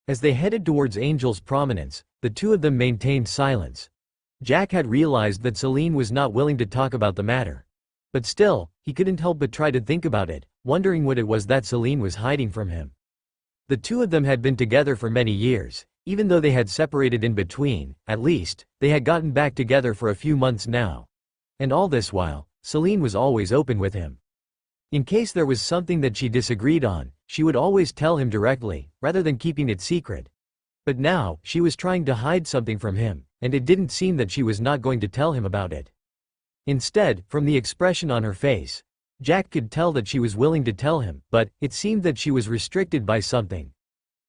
As they headed towards Angel's prominence, the two of them maintained silence. Jack had realized that Celine was not willing to talk about the matter. But still, he couldn't help but try to think about it, wondering what it was that Celine was hiding from him. The two of them had been together for many years, even though they had separated in between. At least, they had gotten back together for a few months now. And all this while, Celine was always open with him. In case there was something that she disagreed on, she would always tell him directly, rather than keeping it secret. But now, she was trying to hide something from him, and it didn't seem that she was not going to tell him about it. Instead, from the expression on her face, Jack could tell that she was willing to tell him, but it seemed that she was restricted by something.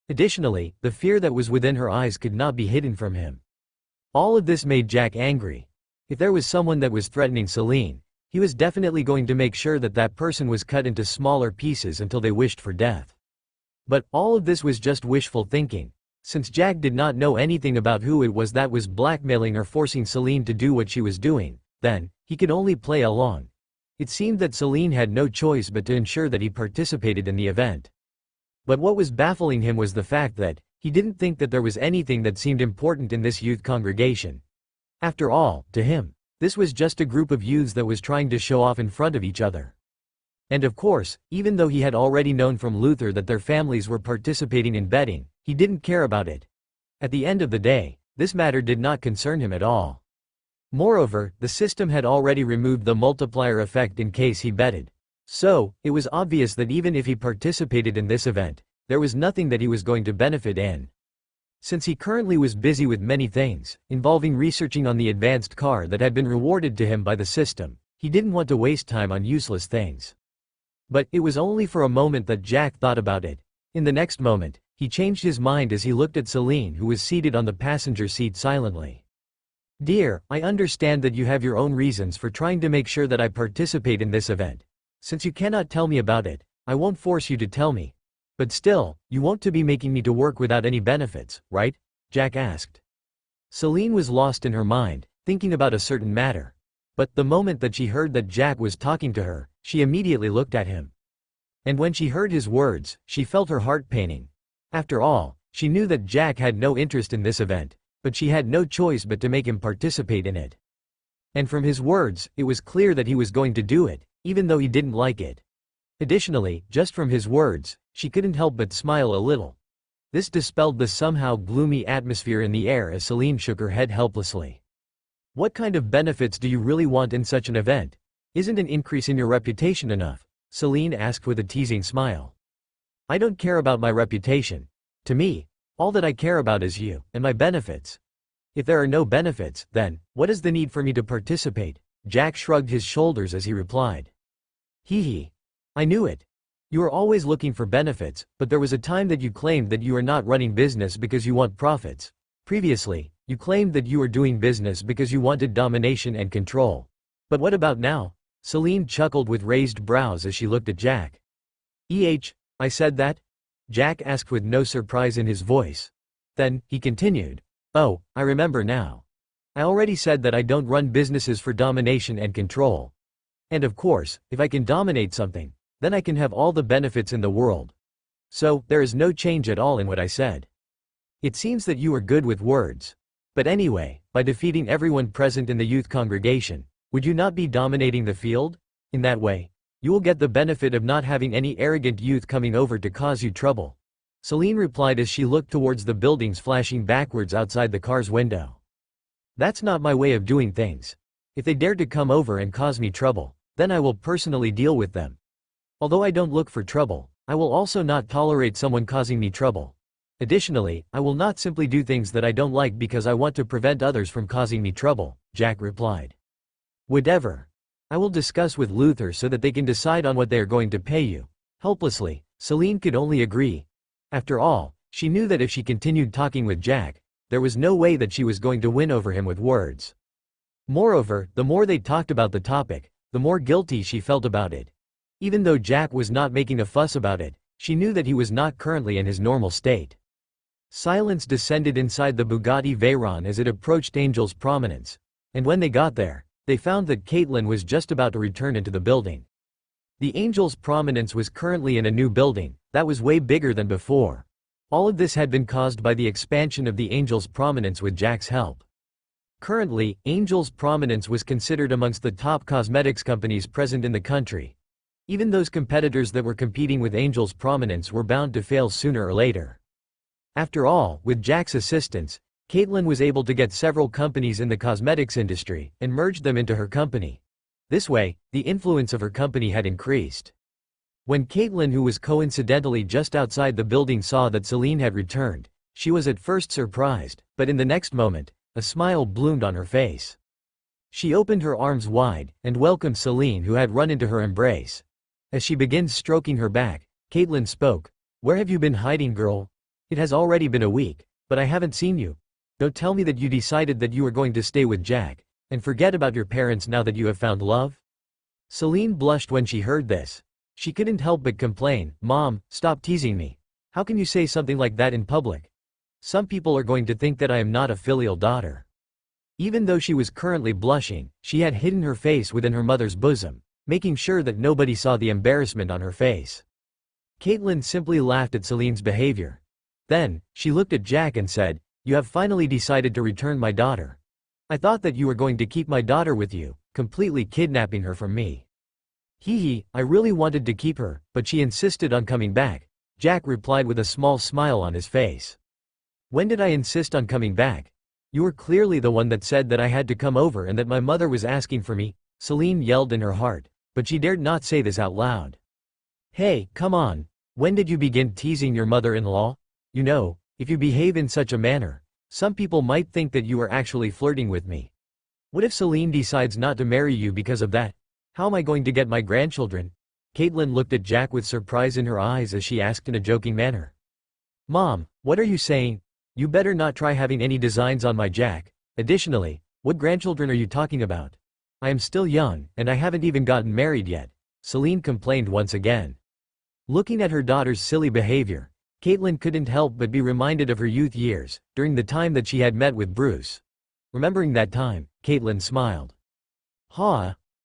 Additionally, the fear that was within her eyes could not be hidden from him. All of this made Jack angry. If there was someone that was threatening Celine, he was definitely going to make sure that that person was cut into smaller pieces until they wished for death. But all of this was just wishful thinking, since Jack did not know anything about who it was that was blackmailing or forcing Celine to do what she was doing. Then, he could only play along. It seemed that Celine had no choice but to ensure that he participated in the event. But what was baffling him was the fact that he didn't think that there was anything that seemed important in this youth congregation. After all, to him, this was just a group of youths that was trying to show off in front of each other. And of course, even though he had already known from Luther that their families were participating in betting, he didn't care about it. At the end of the day, this matter did not concern him at all. Moreover, the system had already removed the multiplier effect in case he betted. So, it was obvious that even if he participated in this event, there was nothing that he was going to benefit in. Since he currently was busy with many things, involving researching on the advanced car that had been rewarded to him by the system, he didn't want to waste time on useless things. But it was only for a moment that Jack thought about it. In the next moment, he changed his mind as he looked at Celine, who was seated on the passenger seat silently. "Dear, I understand that you have your own reasons for trying to make sure that I participate in this event. Since you cannot tell me about it, I won't force you to tell me. But still, you won't be making me to work without any benefits, right?" Jack asked. Celine was lost in her mind, thinking about a certain matter. But the moment that she heard that Jack was talking to her, she immediately looked at him. And when she heard his words, she felt her heart paining. After all, she knew that Jack had no interest in this event, but she had no choice but to make him participate in it. And from his words, it was clear that he was going to do it, even though he didn't like it. Additionally, just from his words, she couldn't help but smile a little. This dispelled the somehow gloomy atmosphere in the air as Celine shook her head helplessly. "What kind of benefits do you really want in such an event? Isn't an increase in your reputation enough?" Celine asked with a teasing smile. "I don't care about my reputation. To me, all that I care about is you, and my benefits. If there are no benefits, then, what is the need for me to participate?" Jack shrugged his shoulders as he replied. Hee. I knew it. You are always looking for benefits, but there was a time that you claimed that you are not running business because you want profits. Previously, you claimed that you were doing business because you wanted domination and control. But what about now? Celine chuckled with raised brows as she looked at Jack. I said that? Jack asked with no surprise in his voice. Then, he continued. Oh, I remember now. I already said that I don't run businesses for domination and control. And of course, if I can dominate something, then I can have all the benefits in the world. So, there is no change at all in what I said. It seems that you are good with words. But anyway, by defeating everyone present in the youth congregation, would you not be dominating the field? In that way, you will get the benefit of not having any arrogant youth coming over to cause you trouble. Celine replied as she looked towards the buildings flashing backwards outside the car's window. That's not my way of doing things. If they dare to come over and cause me trouble, then I will personally deal with them. Although I don't look for trouble, I will also not tolerate someone causing me trouble. Additionally, I will not simply do things that I don't like because I want to prevent others from causing me trouble, Jack replied. Whatever. I will discuss with Luther so that they can decide on what they are going to pay you. Helplessly, Celine could only agree. After all, she knew that if she continued talking with Jack, there was no way that she was going to win over him with words. Moreover, the more they talked about the topic, the more guilty she felt about it. Even though Jack was not making a fuss about it, she knew that he was not currently in his normal state. Silence descended inside the Bugatti Veyron as it approached Angel's prominence, and when they got there, they found that Caitlin was just about to return into the building. The Angel's prominence was currently in a new building that was way bigger than before. All of this had been caused by the expansion of the Angel's prominence with Jack's help. Currently, Angel's prominence was considered amongst the top cosmetics companies present in the country. Even those competitors that were competing with Angel's prominence were bound to fail sooner or later. After all, with Jack's assistance, Caitlin was able to get several companies in the cosmetics industry and merge them into her company. This way, the influence of her company had increased. When Caitlin, who was coincidentally just outside the building, saw that Celine had returned, she was at first surprised, but in the next moment, a smile bloomed on her face. She opened her arms wide and welcomed Celine, who had run into her embrace. As she began stroking her back, Caitlin spoke. "Where have you been hiding, girl? It has already been a week, but I haven't seen you. Don't tell me that you decided that you were going to stay with Jack and forget about your parents now that you have found love?" Celine blushed when she heard this. She couldn't help but complain, "Mom, stop teasing me. How can you say something like that in public? Some people are going to think that I am not a filial daughter." Even though she was currently blushing, she had hidden her face within her mother's bosom, making sure that nobody saw the embarrassment on her face. Caitlin simply laughed at Celine's behavior. Then, she looked at Jack and said, "You have finally decided to return my daughter. I thought that you were going to keep my daughter with you, completely kidnapping her from me." "Hee, I really wanted to keep her, but she insisted on coming back," Jack replied with a small smile on his face. "When did I insist on coming back? You were clearly the one that said that I had to come over and that my mother was asking for me," Celine yelled in her heart, but she dared not say this out loud. "Hey, come on. When did you begin teasing your mother-in-law? You know, if you behave in such a manner, some people might think that you are actually flirting with me. What if Celine decides not to marry you because of that? How am I going to get my grandchildren?" Caitlin looked at Jack with surprise in her eyes as she asked in a joking manner. "Mom, what are you saying? You better not try having any designs on my Jack. Additionally, what grandchildren are you talking about? I am still young, and I haven't even gotten married yet," Celine complained once again. Looking at her daughter's silly behavior, Caitlin couldn't help but be reminded of her youth years, during the time that she had met with Bruce. Remembering that time, Caitlin smiled.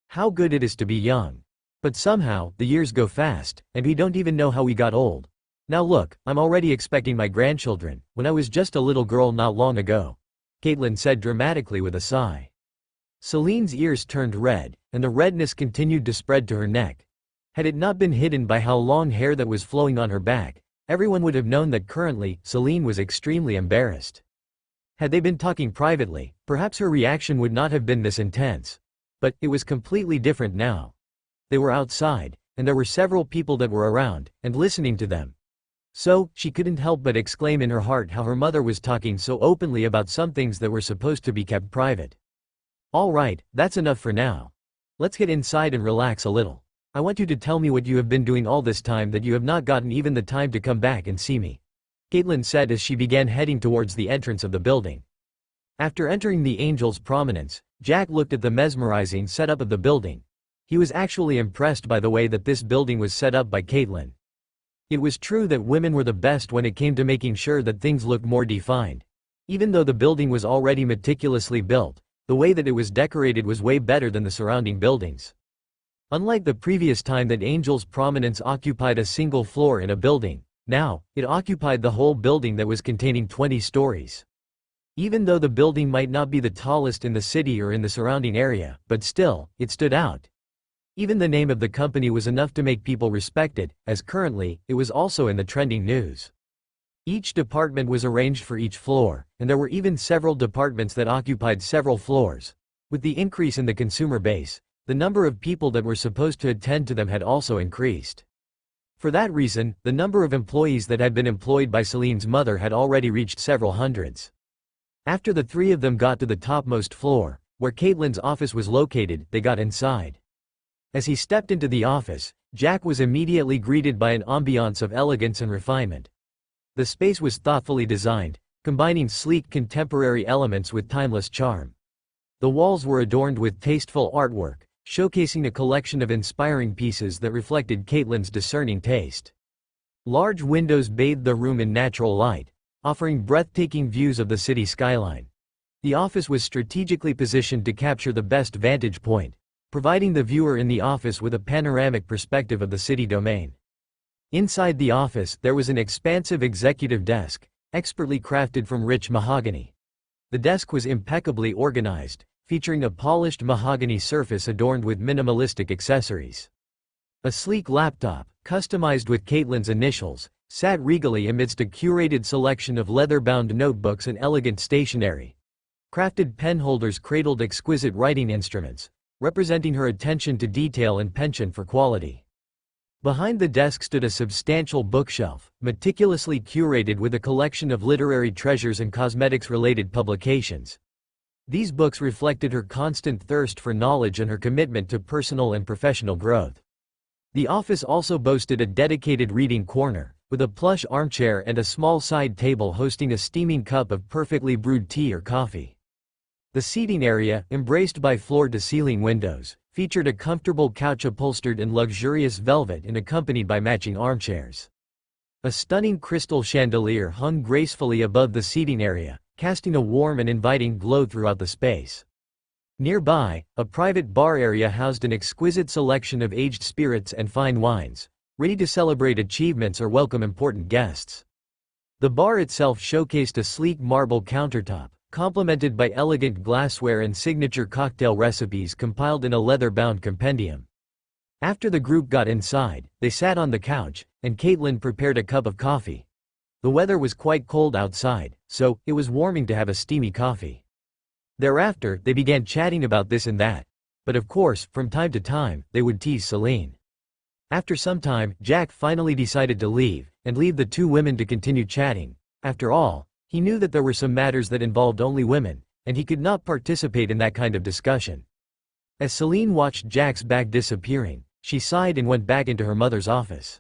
How good it is to be young. But somehow, the years go fast, and we don't even know how we got old. Now look, I'm already expecting my grandchildren, when I was just a little girl not long ago," Caitlin said dramatically with a sigh. Celine's ears turned red, and the redness continued to spread to her neck. Had it not been hidden by how long hair that was flowing on her back, everyone would have known that currently, Celine was extremely embarrassed. Had they been talking privately, perhaps her reaction would not have been this intense. But it was completely different now. They were outside, and there were several people that were around, and listening to them. So, she couldn't help but exclaim in her heart how her mother was talking so openly about some things that were supposed to be kept private. "All right, that's enough for now. Let's get inside and relax a little. I want you to tell me what you have been doing all this time that you have not gotten even the time to come back and see me," Caitlin said as she began heading towards the entrance of the building. After entering the Angel's prominence, Jack looked at the mesmerizing setup of the building. He was actually impressed by the way that this building was set up by Caitlin. It was true that women were the best when it came to making sure that things looked more defined. Even though the building was already meticulously built, the way that it was decorated was way better than the surrounding buildings. Unlike the previous time that Angel's prominence occupied a single floor in a building, now, it occupied the whole building that was containing 20 stories. Even though the building might not be the tallest in the city or in the surrounding area, but still, it stood out. Even the name of the company was enough to make people respect it, as currently, it was also in the trending news. Each department was arranged for each floor, and there were even several departments that occupied several floors. With the increase in the consumer base, the number of people that were supposed to attend to them had also increased. For that reason, the number of employees that had been employed by Celine's mother had already reached several hundreds. After the three of them got to the topmost floor, where Caitlin's office was located, they got inside. As he stepped into the office, Jack was immediately greeted by an ambiance of elegance and refinement. The space was thoughtfully designed, combining sleek contemporary elements with timeless charm. The walls were adorned with tasteful artwork, showcasing a collection of inspiring pieces that reflected Caitlin's discerning taste. Large windows bathed the room in natural light, offering breathtaking views of the city skyline. The office was strategically positioned to capture the best vantage point, providing the viewer in the office with a panoramic perspective of the city domain. Inside the office, there was an expansive executive desk, expertly crafted from rich mahogany. The desk was impeccably organized, featuring a polished mahogany surface adorned with minimalistic accessories. A sleek laptop, customized with Caitlin's initials, sat regally amidst a curated selection of leather-bound notebooks and elegant stationery. Crafted pen holders cradled exquisite writing instruments, representing her attention to detail and penchant for quality. Behind the desk stood a substantial bookshelf, meticulously curated with a collection of literary treasures and cosmetics-related publications. These books reflected her constant thirst for knowledge and her commitment to personal and professional growth. The office also boasted a dedicated reading corner, with a plush armchair and a small side table hosting a steaming cup of perfectly brewed tea or coffee. The seating area, embraced by floor-to-ceiling windows, featured a comfortable couch upholstered in luxurious velvet and accompanied by matching armchairs. A stunning crystal chandelier hung gracefully above the seating area, casting a warm and inviting glow throughout the space. Nearby, a private bar area housed an exquisite selection of aged spirits and fine wines, ready to celebrate achievements or welcome important guests. The bar itself showcased a sleek marble countertop, complemented by elegant glassware and signature cocktail recipes compiled in a leather-bound compendium. After the group got inside, they sat on the couch, and Caitlin prepared a cup of coffee. The weather was quite cold outside, so it was warming to have a steamy coffee. Thereafter, they began chatting about this and that. But of course, from time to time, they would tease Celine. After some time, Jack finally decided to leave the two women to continue chatting. After all, he knew that there were some matters that involved only women, and he could not participate in that kind of discussion. As Celine watched Jack's bag disappearing, she sighed and went back into her mother's office.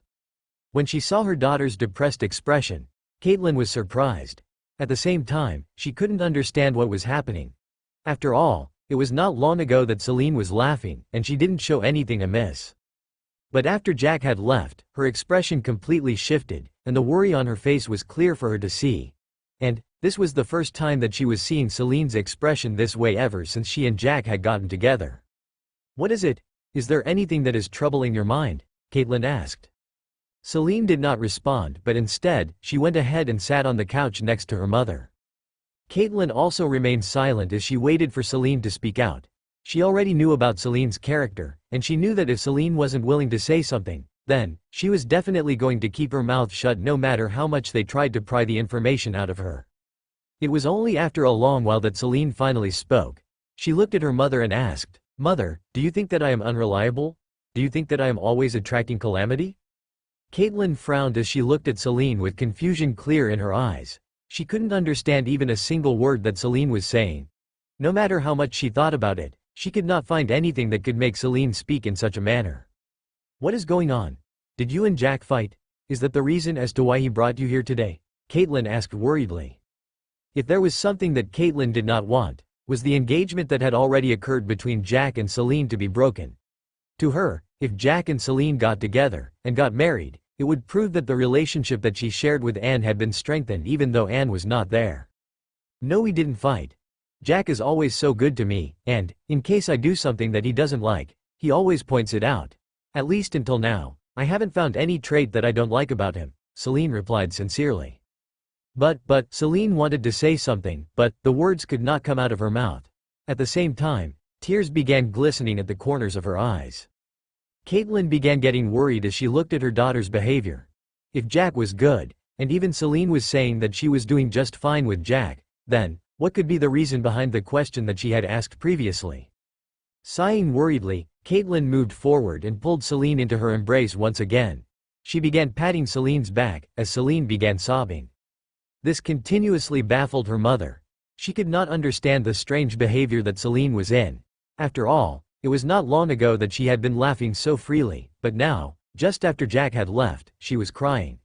When she saw her daughter's depressed expression, Caitlin was surprised. At the same time, she couldn't understand what was happening. After all, it was not long ago that Celine was laughing, and she didn't show anything amiss. But after Jack had left, her expression completely shifted, and the worry on her face was clear for her to see. And this was the first time that she was seeing Celine's expression this way ever since she and Jack had gotten together. "What is it? Is there anything that is troubling your mind?" Caitlin asked. Celine did not respond, but instead, she went ahead and sat on the couch next to her mother. Caitlin also remained silent as she waited for Celine to speak out. She already knew about Celine's character, and she knew that if Celine wasn't willing to say something, then she was definitely going to keep her mouth shut no matter how much they tried to pry the information out of her. It was only after a long while that Celine finally spoke. She looked at her mother and asked, "Mother, do you think that I am unreliable? Do you think that I am always attracting calamity?" Caitlin frowned as she looked at Celine with confusion clear in her eyes. She couldn't understand even a single word that Celine was saying. No matter how much she thought about it, she could not find anything that could make Celine speak in such a manner. "What is going on? Did you and Jack fight? Is that the reason as to why he brought you here today?" Caitlin asked worriedly. If there was something that Caitlin did not want, was the engagement that had already occurred between Jack and Celine to be broken. To her, if Jack and Celine got together, and got married, it would prove that the relationship that she shared with Anne had been strengthened even though Anne was not there. "No, we didn't fight. Jack is always so good to me, and, in case I do something that he doesn't like, he always points it out. At least until now, I haven't found any trait that I don't like about him," Celine replied sincerely. But, Celine wanted to say something, but the words could not come out of her mouth. At the same time, tears began glistening at the corners of her eyes. Caitlin began getting worried as she looked at her daughter's behavior. If Jack was good, and even Celine was saying that she was doing just fine with Jack, then, what could be the reason behind the question that she had asked previously? Sighing worriedly, Caitlin moved forward and pulled Celine into her embrace once again. She began patting Celine's back, as Celine began sobbing. This continuously baffled her mother. She could not understand the strange behavior that Celine was in. After all, it was not long ago that she had been laughing so freely, but now, just after Jack had left, she was crying.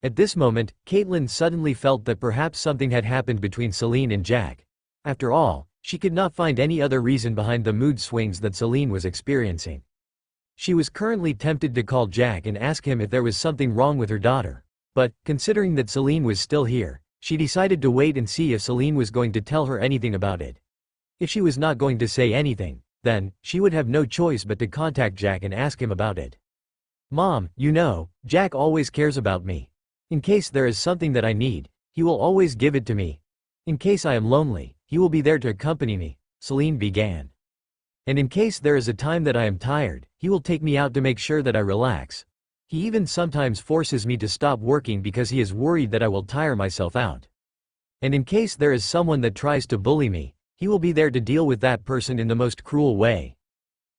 At this moment, Caitlin suddenly felt that perhaps something had happened between Celine and Jack. After all, she could not find any other reason behind the mood swings that Celine was experiencing. She was currently tempted to call Jack and ask him if there was something wrong with her daughter. But, considering that Celine was still here, she decided to wait and see if Celine was going to tell her anything about it. If she was not going to say anything, then she would have no choice but to contact Jack and ask him about it. Mom, you know, Jack always cares about me. In case there is something that I need, he will always give it to me. In case I am lonely, he will be there to accompany me, Celine began. And in case there is a time that I am tired, he will take me out to make sure that I relax. He even sometimes forces me to stop working because he is worried that I will tire myself out. And in case there is someone that tries to bully me, he will be there to deal with that person in the most cruel way.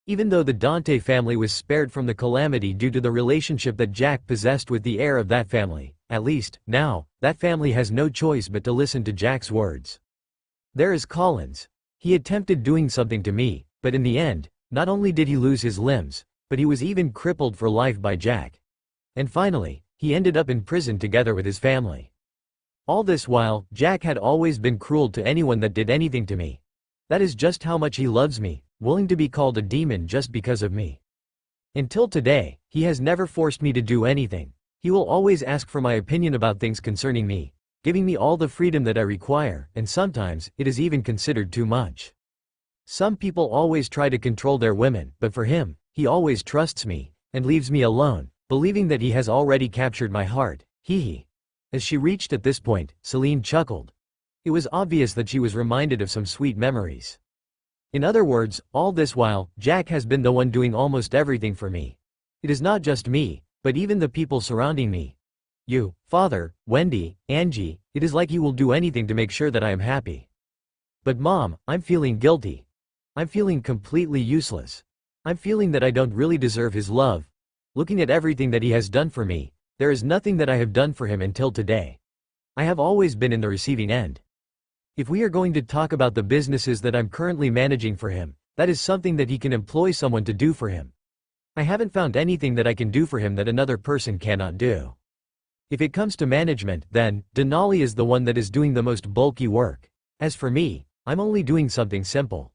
Even though the Dante family was spared from the calamity due to the relationship that Jack possessed with the heir of that family, at least, now, that family has no choice but to listen to Jack's words. There is Collins. He attempted doing something to me, but in the end, not only did he lose his limbs, but he was even crippled for life by Jack. And finally, he ended up in prison together with his family. All this while, Jack had always been cruel to anyone that did anything to me. That is just how much he loves me, willing to be called a demon just because of me. Until today, he has never forced me to do anything. He will always ask for my opinion about things concerning me, giving me all the freedom that I require, and sometimes, it is even considered too much. Some people always try to control their women, but for him, he always trusts me, and leaves me alone, believing that he has already captured my heart, hee. As she reached at this point, Celine chuckled. It was obvious that she was reminded of some sweet memories. In other words, all this while, Jack has been the one doing almost everything for me. It is not just me, but even the people surrounding me. You, Father, Wendy, Angie, it is like he will do anything to make sure that I am happy. But Mom, I'm feeling guilty. I'm feeling completely useless. I'm feeling that I don't really deserve his love. Looking at everything that he has done for me, there is nothing that I have done for him until today. I have always been in the receiving end. If we are going to talk about the businesses that I'm currently managing for him, that is something that he can employ someone to do for him. I haven't found anything that I can do for him that another person cannot do. If it comes to management, then, Denali is the one that is doing the most bulky work. As for me, I'm only doing something simple.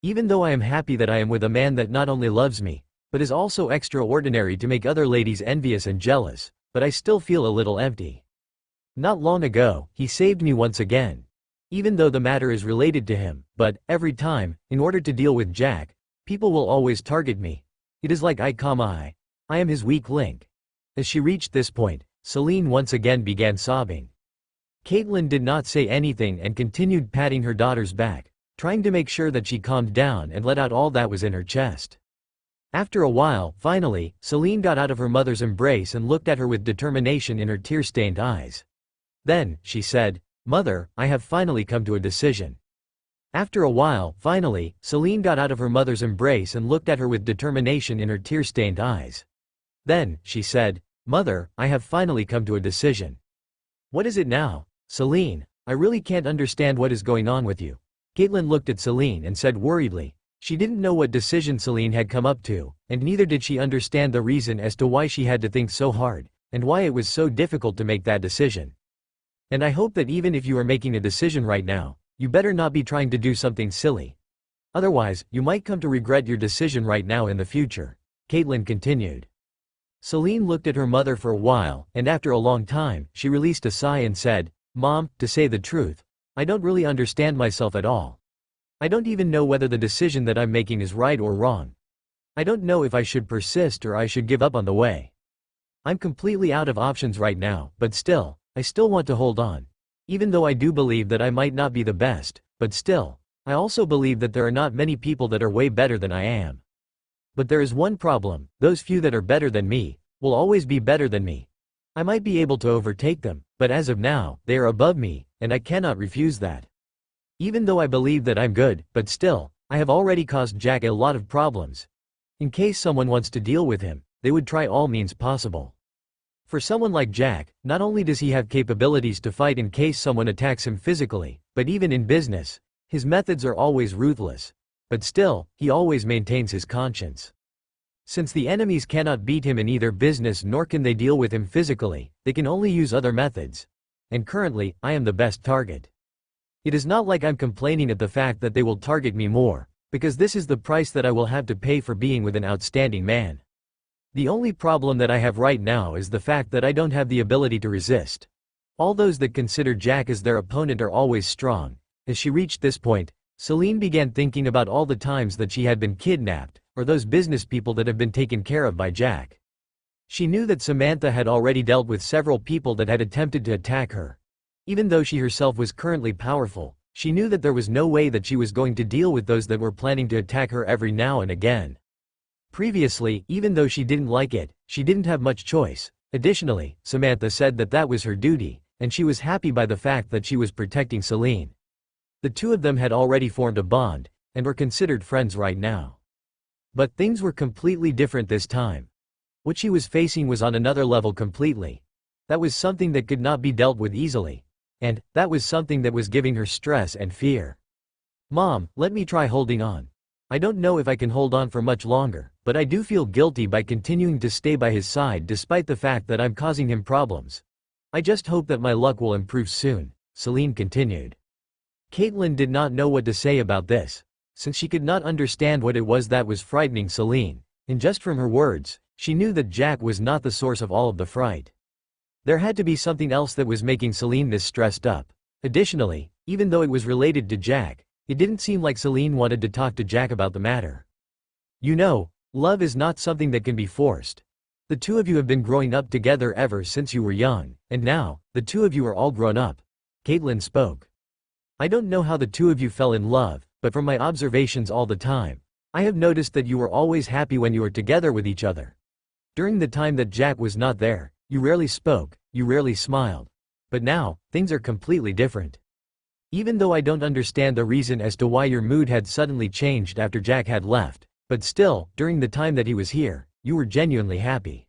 Even though I am happy that I am with a man that not only loves me, but is also extraordinary to make other ladies envious and jealous, but I still feel a little empty. Not long ago, he saved me once again. Even though the matter is related to him, but, every time, in order to deal with Jack, people will always target me. It is like I am his weak link. As she reached this point, Celine once again began sobbing. Caitlin did not say anything and continued patting her daughter's back, trying to make sure that she calmed down and let out all that was in her chest. After a while, finally, Celine got out of her mother's embrace and looked at her with determination in her tear-stained eyes. Then, she said, "Mother, I have finally come to a decision." After a while, finally, Celine got out of her mother's embrace and looked at her with determination in her tear-stained eyes. Then, she said, "Mother, I have finally come to a decision." "What is it now, Celine? I really can't understand what is going on with you." Caitlin looked at Celine and said worriedly. She didn't know what decision Celine had come up to, and neither did she understand the reason as to why she had to think so hard, and why it was so difficult to make that decision. "And I hope that even if you are making a decision right now, you better not be trying to do something silly. Otherwise, you might come to regret your decision right now in the future," Caitlin continued. Celine looked at her mother for a while, and after a long time, she released a sigh and said, "Mom, to say the truth, I don't really understand myself at all. I don't even know whether the decision that I'm making is right or wrong. I don't know if I should persist or I should give up on the way. I'm completely out of options right now, but still, I still want to hold on. Even though I do believe that I might not be the best, but still, I also believe that there are not many people that are way better than I am. But there is one problem: those few that are better than me, will always be better than me. I might be able to overtake them, but as of now, they are above me, and I cannot refuse that. Even though I believe that I'm good, but still, I have already caused Jack a lot of problems. In case someone wants to deal with him, they would try all means possible. For someone like Jack, not only does he have capabilities to fight in case someone attacks him physically, but even in business, his methods are always ruthless. But still, he always maintains his conscience. Since the enemies cannot beat him in either business nor can they deal with him physically, they can only use other methods. And currently, I am the best target. It is not like I'm complaining at the fact that they will target me more, because this is the price that I will have to pay for being with an outstanding man. The only problem that I have right now is the fact that I don't have the ability to resist. All those that consider Jack as their opponent are always strong. As she reached this point, Celine began thinking about all the times that she had been kidnapped, or those business people that have been taken care of by Jack. She knew that Samantha had already dealt with several people that had attempted to attack her. Even though she herself was currently powerful, she knew that there was no way that she was going to deal with those that were planning to attack her every now and again. Previously, even though she didn't like it, she didn't have much choice. Additionally, Samantha said that that was her duty, and she was happy by the fact that she was protecting Celine. The two of them had already formed a bond, and were considered friends right now. But things were completely different this time. What she was facing was on another level completely. That was something that could not be dealt with easily. And that was something that was giving her stress and fear. Mom, let me try holding on. I don't know if I can hold on for much longer, but I do feel guilty by continuing to stay by his side despite the fact that I'm causing him problems. I just hope that my luck will improve soon, Celine continued. Caitlin did not know what to say about this, since she could not understand what it was that was frightening Celine, and just from her words, she knew that Jack was not the source of all of the fright. There had to be something else that was making Celine this stressed up. Additionally, even though it was related to Jack, it didn't seem like Celine wanted to talk to Jack about the matter. You know, love is not something that can be forced. The two of you have been growing up together ever since you were young, and now, the two of you are all grown up. Caitlin spoke. I don't know how the two of you fell in love, but from my observations all the time, I have noticed that you were always happy when you were together with each other. During the time that Jack was not there, you rarely spoke, you rarely smiled. But now, things are completely different. Even though I don't understand the reason as to why your mood had suddenly changed after Jack had left, but still, during the time that he was here, you were genuinely happy.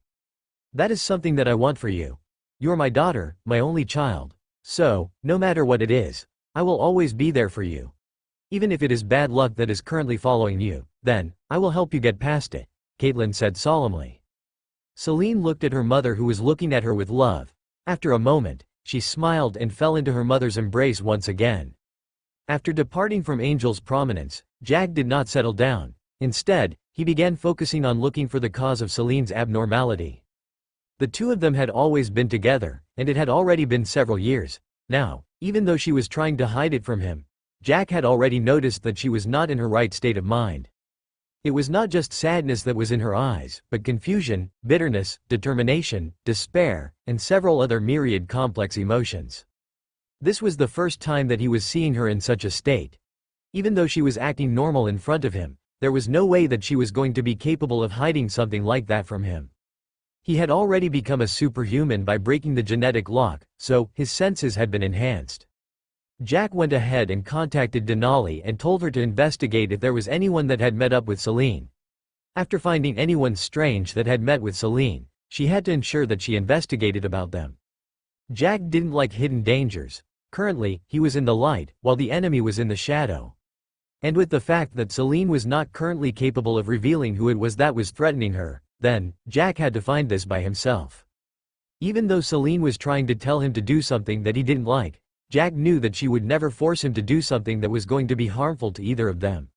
That is something that I want for you. You are my daughter, my only child. So, no matter what it is, I will always be there for you. Even if it is bad luck that is currently following you, then, I will help you get past it, Caitlin said solemnly. Celine looked at her mother who was looking at her with love. After a moment, she smiled and fell into her mother's embrace once again. After departing from Angel's prominence, Jack did not settle down. Instead, he began focusing on looking for the cause of Celine's abnormality. The two of them had always been together, and it had already been several years. Now, even though she was trying to hide it from him, Jack had already noticed that she was not in her right state of mind. It was not just sadness that was in her eyes, but confusion, bitterness, determination, despair, and several other myriad complex emotions. This was the first time that he was seeing her in such a state. Even though she was acting normal in front of him, there was no way that she was going to be capable of hiding something like that from him. He had already become a superhuman by breaking the genetic lock, so his senses had been enhanced. Jack went ahead and contacted Denali and told her to investigate if there was anyone that had met up with Celine. After finding anyone strange that had met with Celine, she had to ensure that she investigated about them. Jack didn't like hidden dangers. Currently, he was in the light, while the enemy was in the shadow. And with the fact that Celine was not currently capable of revealing who it was that was threatening her, then, Jack had to find this by himself. Even though Celine was trying to tell him to do something that he didn't like, Jack knew that she would never force him to do something that was going to be harmful to either of them.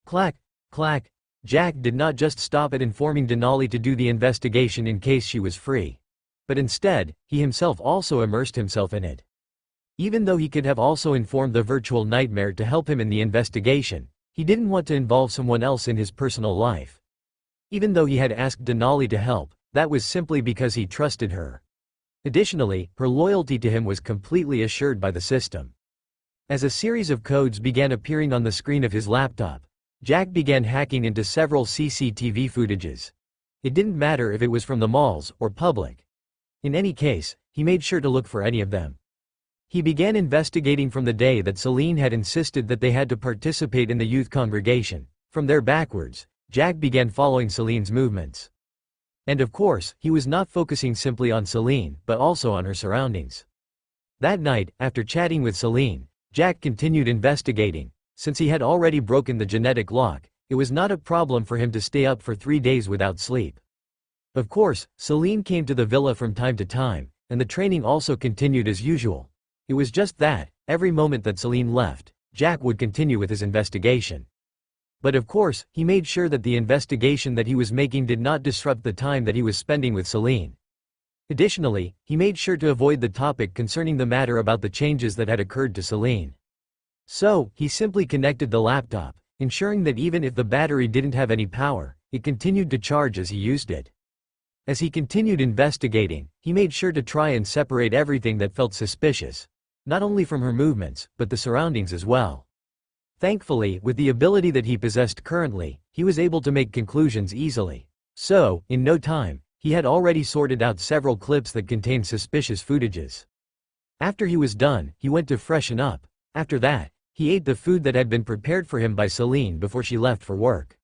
Clack, clack. Jack did not just stop at informing Denali to do the investigation in case she was free. But instead, he himself also immersed himself in it. Even though he could have also informed the virtual nightmare to help him in the investigation, he didn't want to involve someone else in his personal life. Even though he had asked Denali to help, that was simply because he trusted her. Additionally, her loyalty to him was completely assured by the system. As a series of codes began appearing on the screen of his laptop, Jack began hacking into several CCTV footages. It didn't matter if it was from the malls or public. In any case, he made sure to look for any of them. He began investigating from the day that Celine had insisted that they had to participate in the youth congregation. From there backwards, Jack began following Celine's movements. And of course, he was not focusing simply on Celine, but also on her surroundings. That night, after chatting with Celine, Jack continued investigating. Since he had already broken the genetic lock, it was not a problem for him to stay up for 3 days without sleep. Of course, Celine came to the villa from time to time, and the training also continued as usual. It was just that, every moment that Celine left, Jack would continue with his investigation. But of course, he made sure that the investigation that he was making did not disrupt the time that he was spending with Celine. Additionally, he made sure to avoid the topic concerning the matter about the changes that had occurred to Celine. So, he simply connected the laptop, ensuring that even if the battery didn't have any power, it continued to charge as he used it. As he continued investigating, he made sure to try and separate everything that felt suspicious. Not only from her movements, but the surroundings as well. Thankfully, with the ability that he possessed currently, he was able to make conclusions easily. So, in no time, he had already sorted out several clips that contained suspicious footages. After he was done, he went to freshen up. After that, he ate the food that had been prepared for him by Celine before she left for work.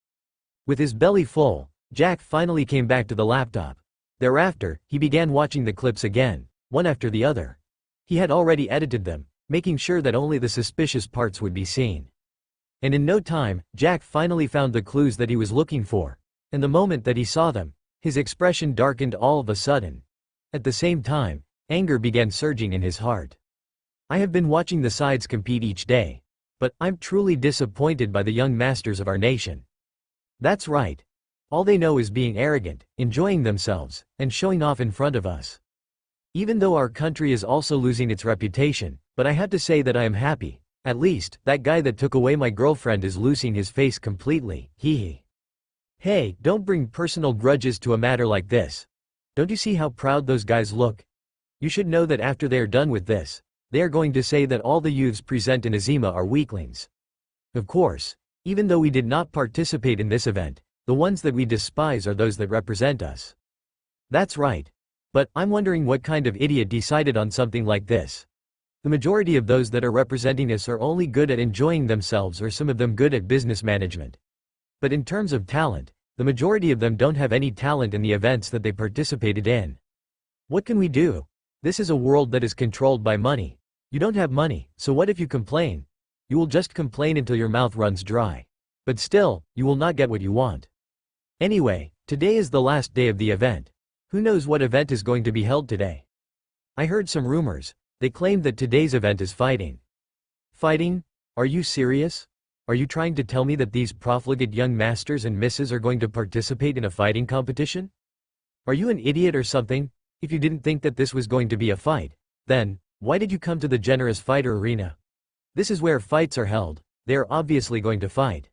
With his belly full, Jack finally came back to the laptop. Thereafter, he began watching the clips again, one after the other. He had already edited them, making sure that only the suspicious parts would be seen. And in no time, Jack finally found the clues that he was looking for. And the moment that he saw them, his expression darkened all of a sudden. At the same time, anger began surging in his heart. I have been watching the sides compete each day. But I'm truly disappointed by the young masters of our nation. That's right. All they know is being arrogant, enjoying themselves, and showing off in front of us. Even though our country is also losing its reputation, but I have to say that I am happy. At least, that guy that took away my girlfriend is losing his face completely, hee. Hey, don't bring personal grudges to a matter like this. Don't you see how proud those guys look? You should know that after they are done with this, they are going to say that all the youths present in Azima are weaklings. Of course, even though we did not participate in this event, the ones that we despise are those that represent us. That's right. But I'm wondering what kind of idiot decided on something like this. The majority of those that are representing us are only good at enjoying themselves, or some of them good at business management. But in terms of talent, the majority of them don't have any talent in the events that they participated in. What can we do? This is a world that is controlled by money. You don't have money, so what if you complain? You will just complain until your mouth runs dry. But still, you will not get what you want. Anyway, today is the last day of the event. Who knows what event is going to be held today? I heard some rumors. They claimed that today's event is fighting. Fighting? Are you serious? Are you trying to tell me that these profligate young masters and misses are going to participate in a fighting competition? Are you an idiot or something? If you didn't think that this was going to be a fight, then, why did you come to the generous fighter arena? This is where fights are held. They are obviously going to fight.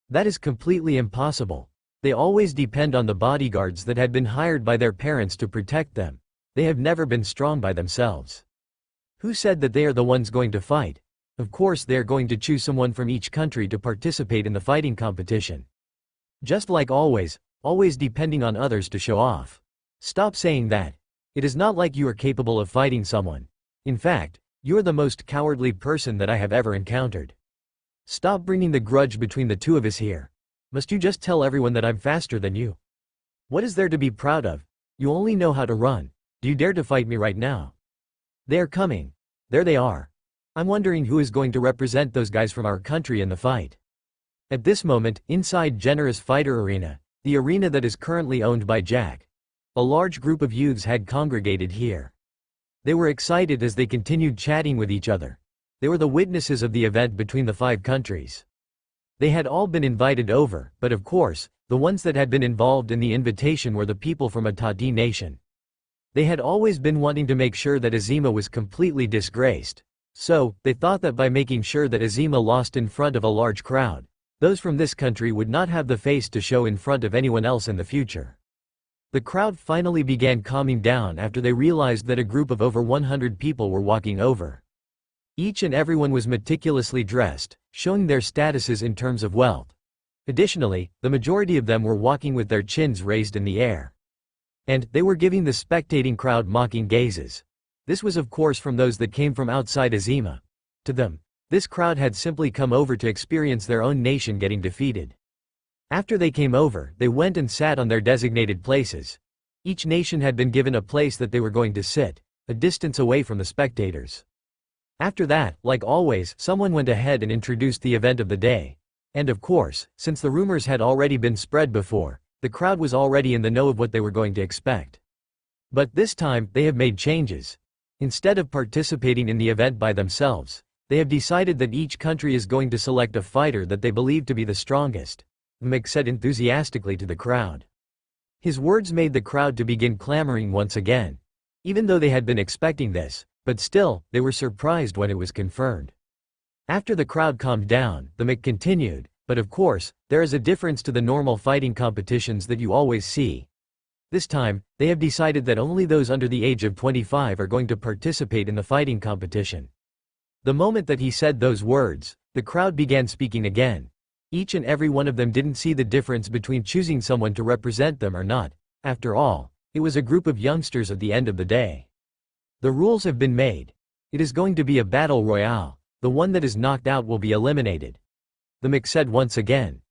That is completely impossible. They always depend on the bodyguards that had been hired by their parents to protect them. They have never been strong by themselves. Who said that they are the ones going to fight? Of course they are going to choose someone from each country to participate in the fighting competition. Just like always depending on others to show off. Stop saying that. It is not like you are capable of fighting someone. In fact, you are the most cowardly person that I have ever encountered. Stop bringing the grudge between the two of us here. Must you just tell everyone that I'm faster than you? What is there to be proud of? You only know how to run. Do you dare to fight me right now? They are coming. There they are. I'm wondering who is going to represent those guys from our country in the fight. At this moment, inside Generous Fighter Arena, the arena that is currently owned by Jack, a large group of youths had congregated here. They were excited as they continued chatting with each other. They were the witnesses of the event between the 5 countries. They had all been invited over, but of course, the ones that had been involved in the invitation were the people from Atadi nation. They had always been wanting to make sure that Azima was completely disgraced. So, they thought that by making sure that Azima lost in front of a large crowd, those from this country would not have the face to show in front of anyone else in the future. The crowd finally began calming down after they realized that a group of over 100 people were walking over. Each and everyone was meticulously dressed, showing their statuses in terms of wealth. Additionally, the majority of them were walking with their chins raised in the air. And they were giving the spectating crowd mocking gazes. This was of course from those that came from outside Azima. To them, this crowd had simply come over to experience their own nation getting defeated. After they came over, they went and sat on their designated places. Each nation had been given a place that they were going to sit, a distance away from the spectators. After that, like always, someone went ahead and introduced the event of the day. And of course, since the rumors had already been spread before, the crowd was already in the know of what they were going to expect. But this time, they have made changes. Instead of participating in the event by themselves, they have decided that each country is going to select a fighter that they believe to be the strongest, Mick said enthusiastically to the crowd. His words made the crowd to begin clamoring once again. Even though they had been expecting this, but still, they were surprised when it was confirmed. After the crowd calmed down, the Mick continued, but of course, there is a difference to the normal fighting competitions that you always see. This time, they have decided that only those under the age of 25 are going to participate in the fighting competition. The moment that he said those words, the crowd began speaking again. Each and every one of them didn't see the difference between choosing someone to represent them or not. After all, it was a group of youngsters at the end of the day. The rules have been made. It is going to be a battle royale. The one that is knocked out will be eliminated, the Mick said once again.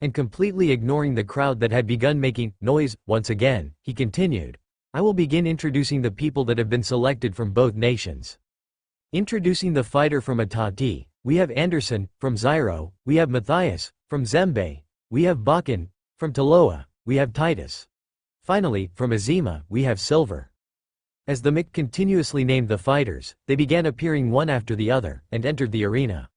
And completely ignoring the crowd that had begun making noise once again, he continued, I will begin introducing the people that have been selected from both nations. Introducing the fighter from Atati, we have Anderson. From Zyro, we have Matthias. From Zembe, we have Bakken. From Taloa, we have Titus. Finally, from Azima, we have Silver. As the Mick continuously named the fighters, they began appearing one after the other, and entered the arena.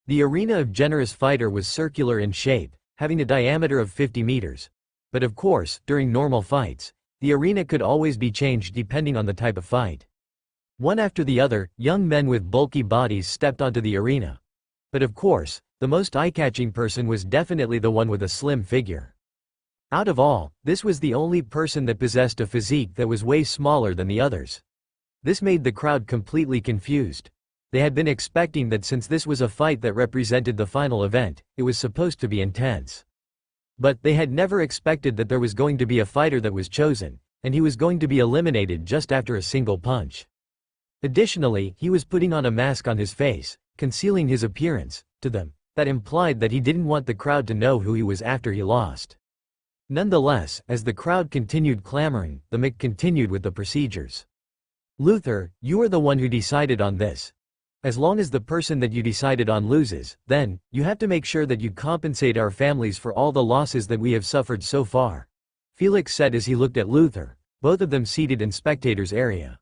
The arena of Generous Fighter was circular in shape, having a diameter of 50 meters. But of course, during normal fights, the arena could always be changed depending on the type of fight. One after the other, young men with bulky bodies stepped onto the arena. But of course, the most eye-catching person was definitely the one with a slim figure. Out of all, this was the only person that possessed a physique that was way smaller than the others. This made the crowd completely confused. They had been expecting that since this was a fight that represented the final event, it was supposed to be intense. But they had never expected that there was going to be a fighter that was chosen, and he was going to be eliminated just after a single punch. Additionally, he was putting on a mask on his face, concealing his appearance. To them, that implied that he didn't want the crowd to know who he was after he lost. Nonetheless, as the crowd continued clamoring, the Mick continued with the procedures. Luther, you are the one who decided on this. As long as the person that you decided on loses, then, you have to make sure that you compensate our families for all the losses that we have suffered so far. Felix said as he looked at Luther, both of them seated in spectators' area.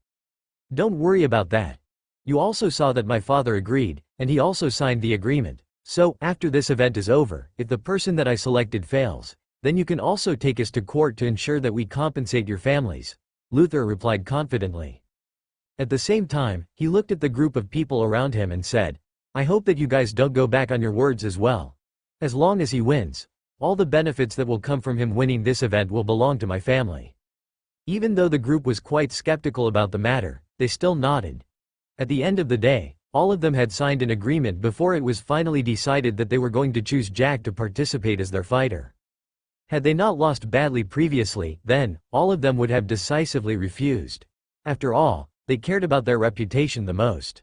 Don't worry about that. You also saw that my father agreed, and he also signed the agreement. So, after this event is over, if the person that I selected fails, then you can also take us to court to ensure that we compensate your families, Luther replied confidently. At the same time, he looked at the group of people around him and said, I hope that you guys don't go back on your words as well. As long as he wins, all the benefits that will come from him winning this event will belong to my family. Even though the group was quite skeptical about the matter, they still nodded. At the end of the day, all of them had signed an agreement before it was finally decided that they were going to choose Jack to participate as their fighter. Had they not lost badly previously, then, all of them would have decisively refused. After all, they cared about their reputation the most.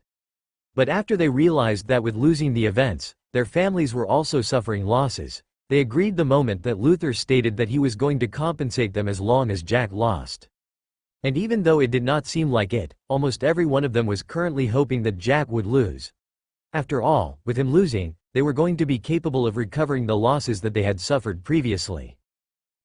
But after they realized that with losing the events, their families were also suffering losses, they agreed the moment that Luther stated that he was going to compensate them as long as Jack lost. And even though it did not seem like it, almost every one of them was currently hoping that Jack would lose. After all, with him losing, they were going to be capable of recovering the losses that they had suffered previously.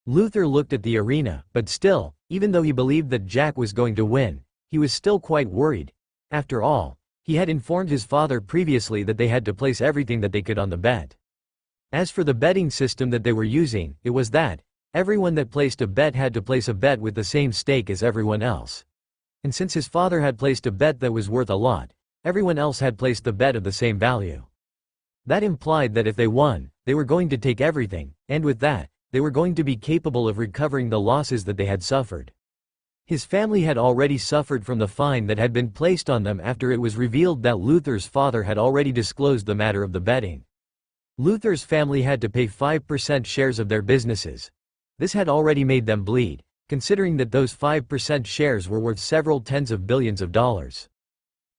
Luther looked at the arena, but still, even though he believed that Jack was going to win, he was still quite worried. After all, he had informed his father previously that they had to place everything that they could on the bet. As for the betting system that they were using, it was that everyone that placed a bet had to place a bet with the same stake as everyone else. And since his father had placed a bet that was worth a lot, everyone else had placed the bet of the same value. That implied that if they won, they were going to take everything, and with that, they were going to be capable of recovering the losses that they had suffered. His family had already suffered from the fine that had been placed on them after it was revealed that Luther's father had already disclosed the matter of the betting. Luther's family had to pay 5% shares of their businesses. This had already made them bleed, considering that those 5% shares were worth several tens of billions of dollars.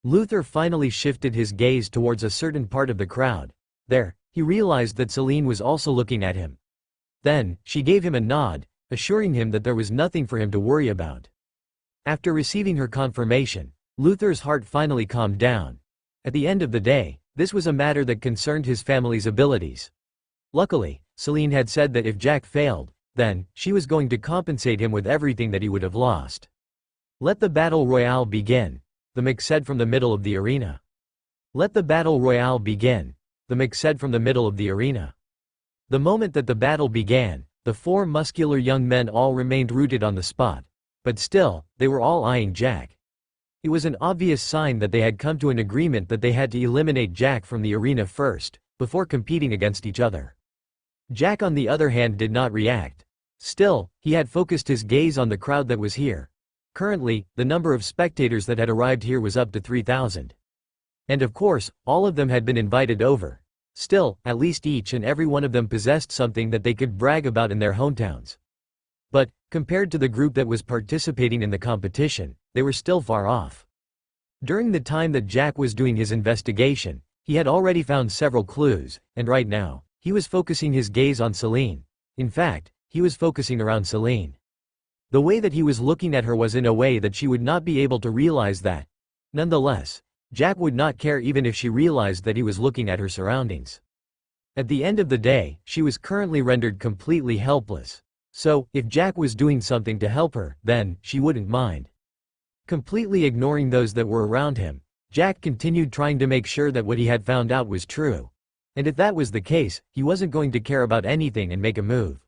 Luther finally shifted his gaze towards a certain part of the crowd. There, he realized that Celine was also looking at him. Then, she gave him a nod, assuring him that there was nothing for him to worry about. After receiving her confirmation, Luther's heart finally calmed down. At the end of the day, this was a matter that concerned his family's abilities. Luckily, Celine had said that if Jack failed, then, she was going to compensate him with everything that he would have lost. Let the battle royale begin, the Mick said from the middle of the arena. Let the battle royale begin, the Mick said from the middle of the arena. The moment that the battle began, the four muscular young men all remained rooted on the spot. But still, they were all eyeing Jack. It was an obvious sign that they had come to an agreement that they had to eliminate Jack from the arena first, before competing against each other. Jack on the other hand did not react. Still, he had focused his gaze on the crowd that was here. Currently, the number of spectators that had arrived here was up to 3,000. And of course, all of them had been invited over. Still, at least each and every one of them possessed something that they could brag about in their hometowns. But, compared to the group that was participating in the competition, they were still far off. During the time that Jack was doing his investigation, he had already found several clues, and right now, he was focusing his gaze on Celine. In fact, he was focusing around Celine. The way that he was looking at her was in a way that she would not be able to realize that. Nonetheless, Jack would not care even if she realized that he was looking at her surroundings. At the end of the day, she was currently rendered completely helpless. So, if Jack was doing something to help her, then, she wouldn't mind. Completely ignoring those that were around him, Jack continued trying to make sure that what he had found out was true. And if that was the case, he wasn't going to care about anything and make a move.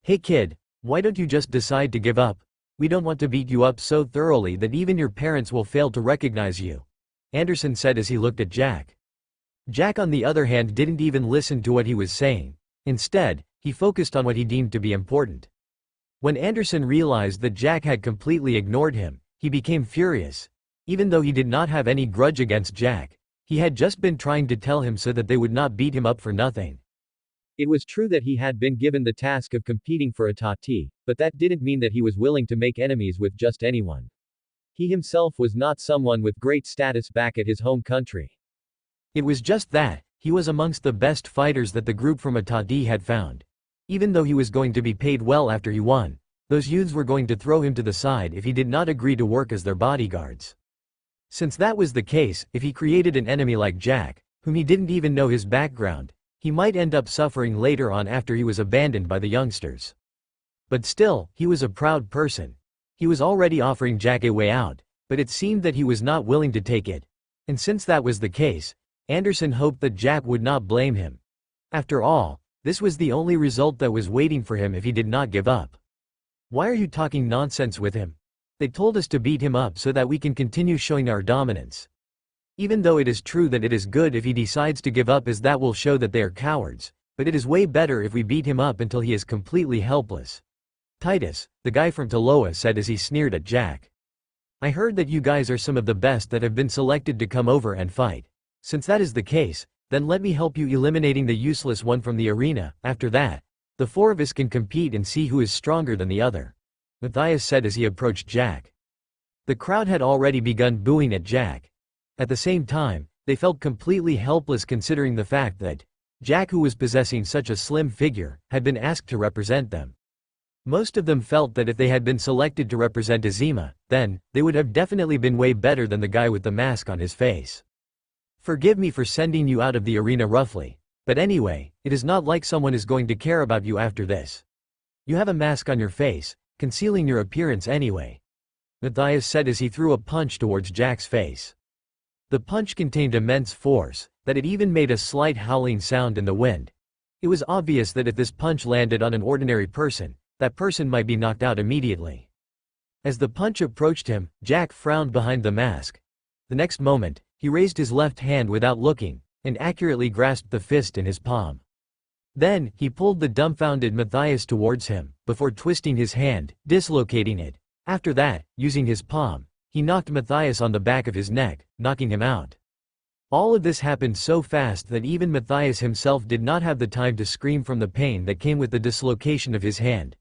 "Hey kid, why don't you just decide to give up? We don't want to beat you up so thoroughly that even your parents will fail to recognize you," Anderson said as he looked at Jack. Jack on the other hand didn't even listen to what he was saying. Instead, he focused on what he deemed to be important. When Anderson realized that Jack had completely ignored him, he became furious. Even though he did not have any grudge against Jack, he had just been trying to tell him so that they would not beat him up for nothing. It was true that he had been given the task of competing for a tati, but that didn't mean that he was willing to make enemies with just anyone. He himself was not someone with great status back at his home country. It was just that, he was amongst the best fighters that the group from Atadi had found. Even though he was going to be paid well after he won, those youths were going to throw him to the side if he did not agree to work as their bodyguards. Since that was the case, if he created an enemy like Jack, whom he didn't even know his background, he might end up suffering later on after he was abandoned by the youngsters. But still, he was a proud person. He was already offering Jack a way out, but it seemed that he was not willing to take it. And since that was the case, Anderson hoped that Jack would not blame him. After all, this was the only result that was waiting for him if he did not give up. "Why are you talking nonsense with him? They told us to beat him up so that we can continue showing our dominance. Even though it is true that it is good if he decides to give up as that will show that they are cowards, but it is way better if we beat him up until he is completely helpless," Titus, the guy from Taloa, said as he sneered at Jack. "I heard that you guys are some of the best that have been selected to come over and fight. Since that is the case, then let me help you eliminating the useless one from the arena. After that, the four of us can compete and see who is stronger than the other," Matthias said as he approached Jack. The crowd had already begun booing at Jack. At the same time, they felt completely helpless considering the fact that Jack, who was possessing such a slim figure, had been asked to represent them. Most of them felt that if they had been selected to represent Azima, then, they would have definitely been way better than the guy with the mask on his face. "Forgive me for sending you out of the arena roughly, but anyway, it is not like someone is going to care about you after this. You have a mask on your face, concealing your appearance anyway," Matthias said as he threw a punch towards Jack's face. The punch contained immense force, that it even made a slight howling sound in the wind. It was obvious that if this punch landed on an ordinary person, that person might be knocked out immediately. As the punch approached him, Jack frowned behind the mask. The next moment, he raised his left hand without looking, and accurately grasped the fist in his palm. Then, he pulled the dumbfounded Matthias towards him, before twisting his hand, dislocating it. After that, using his palm, he knocked Matthias on the back of his neck, knocking him out. All of this happened so fast that even Matthias himself did not have the time to scream from the pain that came with the dislocation of his hand.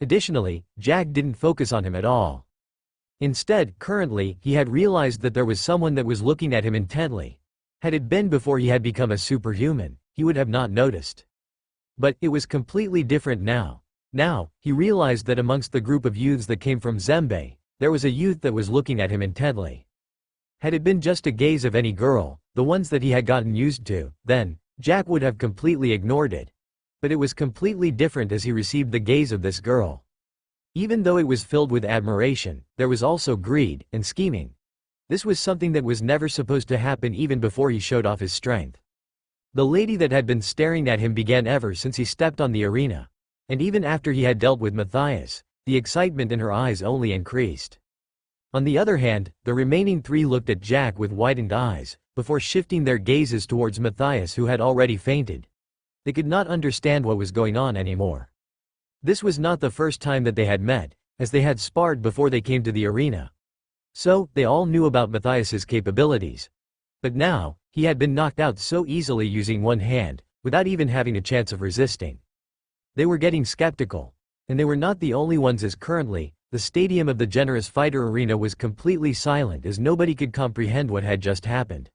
Additionally, Jack didn't focus on him at all. Instead, currently, he had realized that there was someone that was looking at him intently. Had it been before he had become a superhuman, he would have not noticed. But, it was completely different now. Now, he realized that amongst the group of youths that came from Zembe, there was a youth that was looking at him intently. Had it been just a gaze of any girl, the ones that he had gotten used to, then, Jack would have completely ignored it. But it was completely different as he received the gaze of this girl. Even though it was filled with admiration, there was also greed and scheming. This was something that was never supposed to happen even before he showed off his strength. The lady that had been staring at him began ever since he stepped on the arena. And even after he had dealt with Matthias, the excitement in her eyes only increased. On the other hand, the remaining three looked at Jack with widened eyes, before shifting their gazes towards Matthias, who had already fainted. They could not understand what was going on anymore. This was not the first time that they had met, as they had sparred before they came to the arena. So, they all knew about Matthias's capabilities. But now, he had been knocked out so easily using one hand, without even having a chance of resisting. They were getting skeptical. And they were not the only ones, as currently, the stadium of the Generous Fighter Arena was completely silent as nobody could comprehend what had just happened.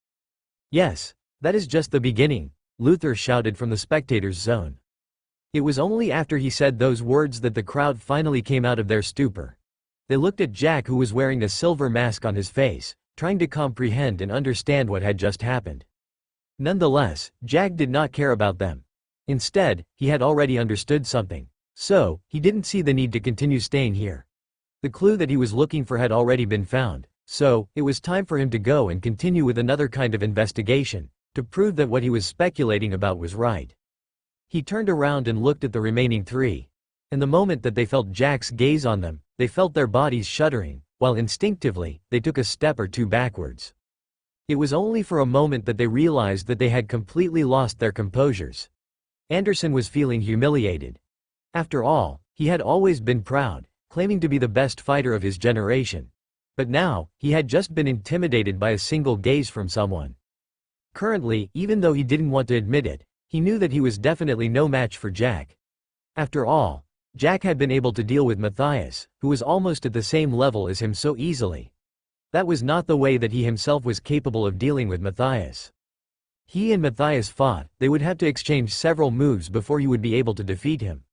"Yes, that is just the beginning," Luther shouted from the spectators' zone. It was only after he said those words that the crowd finally came out of their stupor. They looked at Jack, who was wearing a silver mask on his face, trying to comprehend and understand what had just happened. Nonetheless, Jack did not care about them. Instead, he had already understood something. So, he didn't see the need to continue staying here. The clue that he was looking for had already been found, so, it was time for him to go and continue with another kind of investigation, to prove that what he was speculating about was right. He turned around and looked at the remaining three. And the moment that they felt Jack's gaze on them, they felt their bodies shuddering, while instinctively, they took a step or two backwards. It was only for a moment that they realized that they had completely lost their composures. Anderson was feeling humiliated. After all, he had always been proud, claiming to be the best fighter of his generation. But now, he had just been intimidated by a single gaze from someone. Currently, even though he didn't want to admit it, he knew that he was definitely no match for Jack. After all, Jack had been able to deal with Matthias, who was almost at the same level as him, so easily. That was not the way that he himself was capable of dealing with Matthias. He and Matthias fought, they would have to exchange several moves before he would be able to defeat him.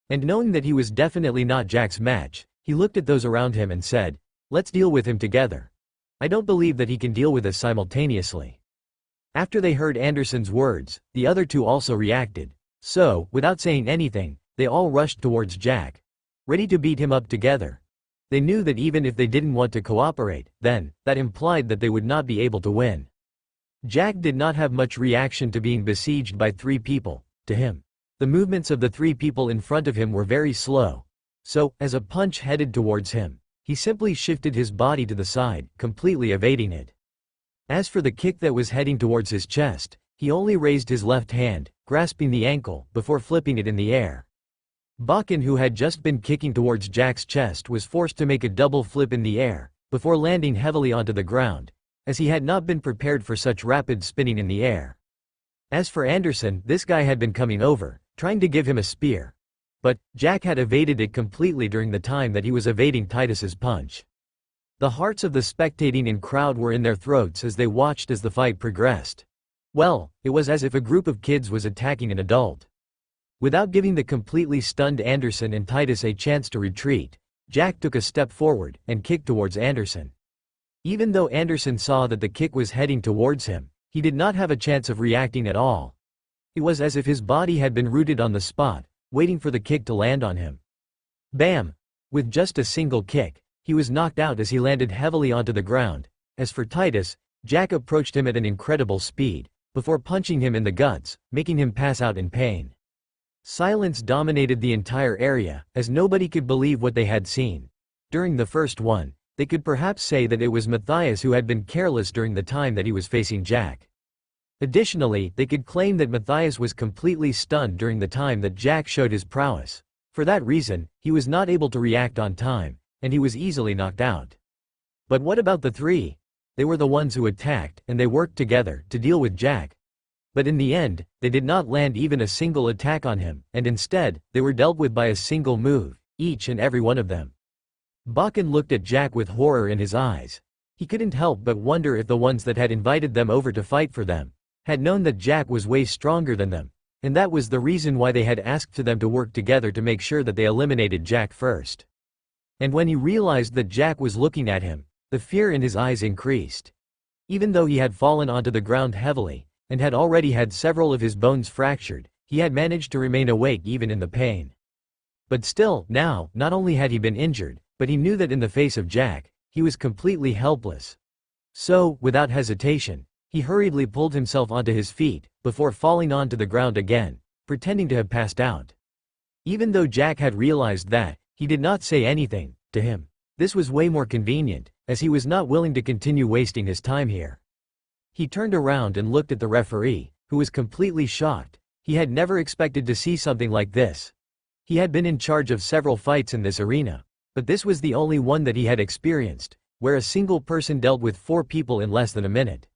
And knowing that he was definitely not Jack's match, he looked at those around him and said, "Let's deal with him together. I don't believe that he can deal with us simultaneously." After they heard Anderson's words, the other two also reacted. So, without saying anything, they all rushed towards Jack, ready to beat him up together. They knew that even if they didn't want to cooperate, then, that implied that they would not be able to win. Jack did not have much reaction to being besieged by three people. To him, the movements of the three people in front of him were very slow. So, as a punch headed towards him, he simply shifted his body to the side, completely evading it. As for the kick that was heading towards his chest, he only raised his left hand, grasping the ankle, before flipping it in the air. Bakken, who had just been kicking towards Jack's chest, was forced to make a double flip in the air, before landing heavily onto the ground, as he had not been prepared for such rapid spinning in the air. As for Anderson, this guy had been coming over, trying to give him a spear. But, Jack had evaded it completely during the time that he was evading Titus's punch. The hearts of the spectating in crowd were in their throats as they watched as the fight progressed. Well, it was as if a group of kids was attacking an adult. Without giving the completely stunned Anderson and Titus a chance to retreat, Jack took a step forward and kicked towards Anderson. Even though Anderson saw that the kick was heading towards him, he did not have a chance of reacting at all. It was as if his body had been rooted on the spot, waiting for the kick to land on him. Bam! With just a single kick, he was knocked out as he landed heavily onto the ground. As for Titus, Jack approached him at an incredible speed, before punching him in the guts, making him pass out in pain. Silence dominated the entire area, as nobody could believe what they had seen. During the first one, they could perhaps say that it was Matthias who had been careless during the time that he was facing Jack. Additionally, they could claim that Matthias was completely stunned during the time that Jack showed his prowess. For that reason, he was not able to react on time, and he was easily knocked out. But what about the three? They were the ones who attacked, and they worked together to deal with Jack. But in the end, they did not land even a single attack on him, and instead, they were dealt with by a single move, each and every one of them. Bakken looked at Jack with horror in his eyes. He couldn't help but wonder if the ones that had invited them over to fight for them had known that Jack was way stronger than them, and that was the reason why they had asked for them to work together to make sure that they eliminated Jack first. And when he realized that Jack was looking at him, the fear in his eyes increased. Even though he had fallen onto the ground heavily, and had already had several of his bones fractured, he had managed to remain awake even in the pain. But still, now, not only had he been injured, but he knew that in the face of Jack, he was completely helpless. So, without hesitation, he hurriedly pulled himself onto his feet, before falling onto the ground again, pretending to have passed out. Even though Jack had realized that, he did not say anything. To him, this was way more convenient, as he was not willing to continue wasting his time here. He turned around and looked at the referee, who was completely shocked. He had never expected to see something like this. He had been in charge of several fights in this arena, but this was the only one that he had experienced, where a single person dealt with 4 people in less than a minute.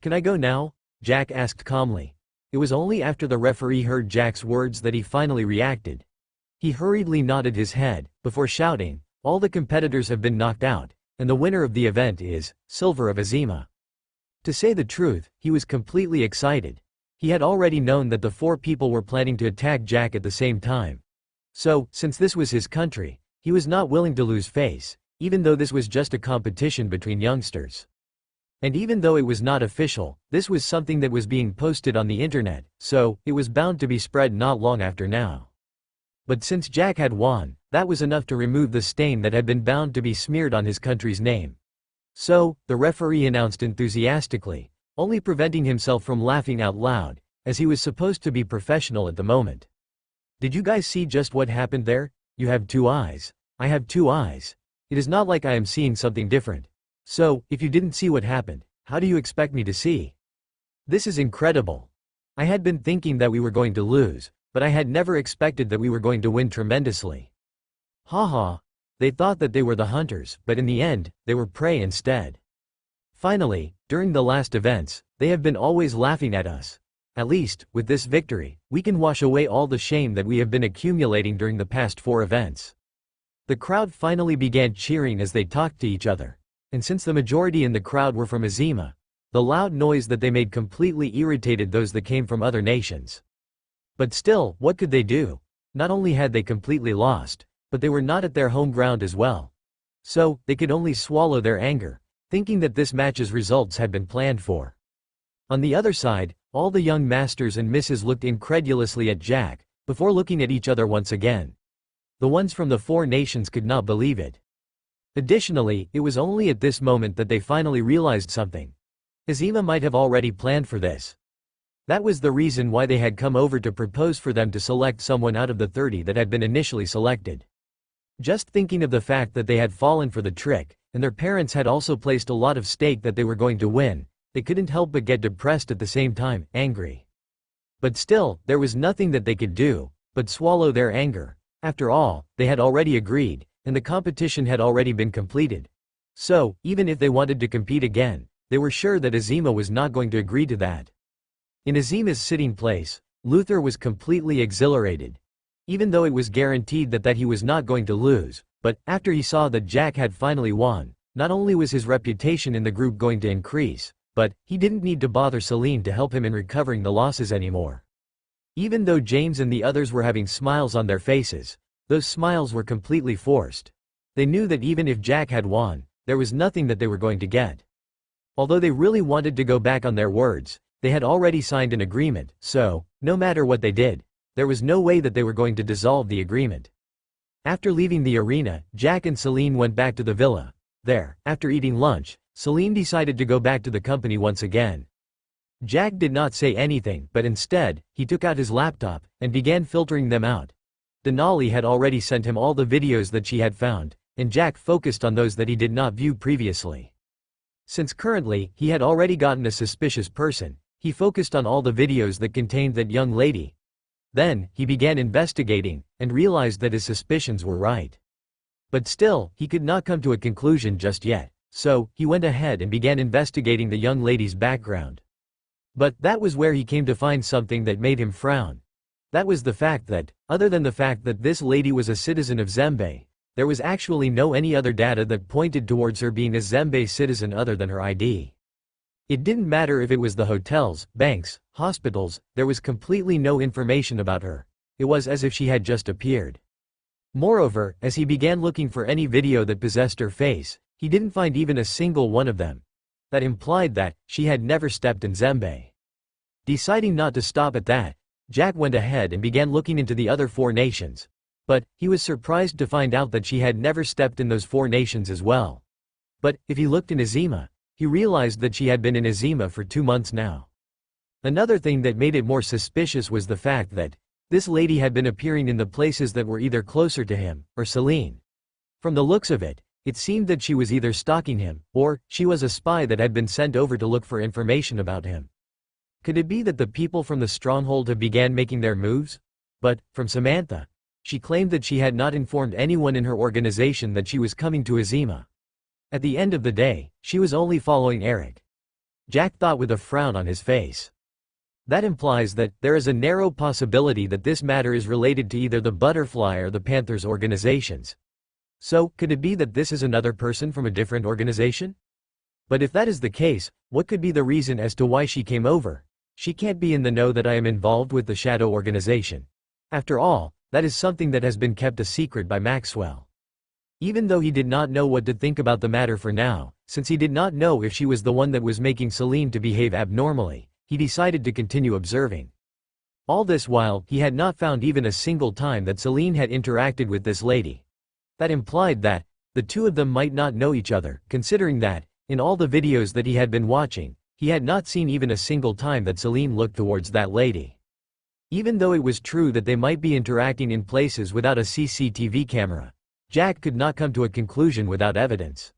"Can I go now?" Jack asked calmly. It was only after the referee heard Jack's words that he finally reacted. He hurriedly nodded his head, before shouting, "All the competitors have been knocked out, and the winner of the event is Silver of Azima." To say the truth, he was completely excited. He had already known that the 4 people were planning to attack Jack at the same time. So, since this was his country, he was not willing to lose face, even though this was just a competition between youngsters. And even though it was not official, this was something that was being posted on the internet, so it was bound to be spread not long after now. But since Jack had won, that was enough to remove the stain that had been bound to be smeared on his country's name. So, the referee announced enthusiastically, only preventing himself from laughing out loud, as he was supposed to be professional at the moment. "Did you guys see just what happened there? You have 2 eyes. I have 2 eyes. It is not like I am seeing something different. So, if you didn't see what happened, how do you expect me to see? This is incredible. I had been thinking that we were going to lose, but I had never expected that we were going to win tremendously." Haha. They thought that they were the hunters, but in the end, they were prey instead. Finally, during the last events, they have been always laughing at us. At least, with this victory, we can wash away all the shame that we have been accumulating during the past 4 events. The crowd finally began cheering as they talked to each other. And since the majority in the crowd were from Azima, the loud noise that they made completely irritated those that came from other nations. But still, what could they do? Not only had they completely lost, but they were not at their home ground as well. So, they could only swallow their anger, thinking that this match's results had been planned for. On the other side, all the young masters and misses looked incredulously at Jack, before looking at each other once again. The ones from the 4 nations could not believe it. Additionally, it was only at this moment that they finally realized something. Azima might have already planned for this. That was the reason why they had come over to propose for them to select someone out of the 30 that had been initially selected. Just thinking of the fact that they had fallen for the trick, and their parents had also placed a lot of stake that they were going to win, they couldn't help but get depressed at the same time, angry. But still, there was nothing that they could do, but swallow their anger. After all, they had already agreed, and the competition had already been completed. So, even if they wanted to compete again, they were sure that Azima was not going to agree to that. In Azima's sitting place, Luther was completely exhilarated. Even though it was guaranteed that he was not going to lose, but, after he saw that Jack had finally won, not only was his reputation in the group going to increase, but, he didn't need to bother Celine to help him in recovering the losses anymore. Even though James and the others were having smiles on their faces, those smiles were completely forced. They knew that even if Jack had won, there was nothing that they were going to get. Although they really wanted to go back on their words, they had already signed an agreement, so, no matter what they did, there was no way that they were going to dissolve the agreement. After leaving the arena, Jack and Celine went back to the villa. There, after eating lunch, Celine decided to go back to the company once again. Jack did not say anything, but instead, he took out his laptop, and began filtering them out. Denali had already sent him all the videos that she had found, and Jack focused on those that he did not view previously. Since currently, he had already gotten a suspicious person, he focused on all the videos that contained that young lady. Then, he began investigating, and realized that his suspicions were right. But still, he could not come to a conclusion just yet, so, he went ahead and began investigating the young lady's background. But, that was where he came to find something that made him frown. That was the fact that, other than the fact that this lady was a citizen of Zembe, there was actually no any other data that pointed towards her being a Zembe citizen other than her ID. It didn't matter if it was the hotels, banks, hospitals, there was completely no information about her. It was as if she had just appeared. Moreover, as he began looking for any video that possessed her face, he didn't find even a single one of them. That implied that, she had never stepped in Zembe. Deciding not to stop at that, Jack went ahead and began looking into the other 4 nations. But, he was surprised to find out that she had never stepped in those 4 nations as well. But, if he looked in Azima, he realized that she had been in Azima for 2 months now. Another thing that made it more suspicious was the fact that, this lady had been appearing in the places that were either closer to him, or Celine. From the looks of it, it seemed that she was either stalking him, or, she was a spy that had been sent over to look for information about him. Could it be that the people from the stronghold have began making their moves? But, from Samantha. She claimed that she had not informed anyone in her organization that she was coming to Azima. At the end of the day, she was only following Eric. Jack thought with a frown on his face. That implies that there is a narrow possibility that this matter is related to either the Butterfly or the Panthers organizations. So, could it be that this is another person from a different organization? But if that is the case, what could be the reason as to why she came over? She can't be in the know that I am involved with the Shadow organization. After all, that is something that has been kept a secret by Maxwell. Even though he did not know what to think about the matter for now, since he did not know if she was the one that was making Celine to behave abnormally, he decided to continue observing. All this while, he had not found even a single time that Celine had interacted with this lady. That implied that the two of them might not know each other, considering that, in all the videos that he had been watching, he had not seen even a single time that Celine looked towards that lady. Even though it was true that they might be interacting in places without a CCTV camera, Jack could not come to a conclusion without evidence.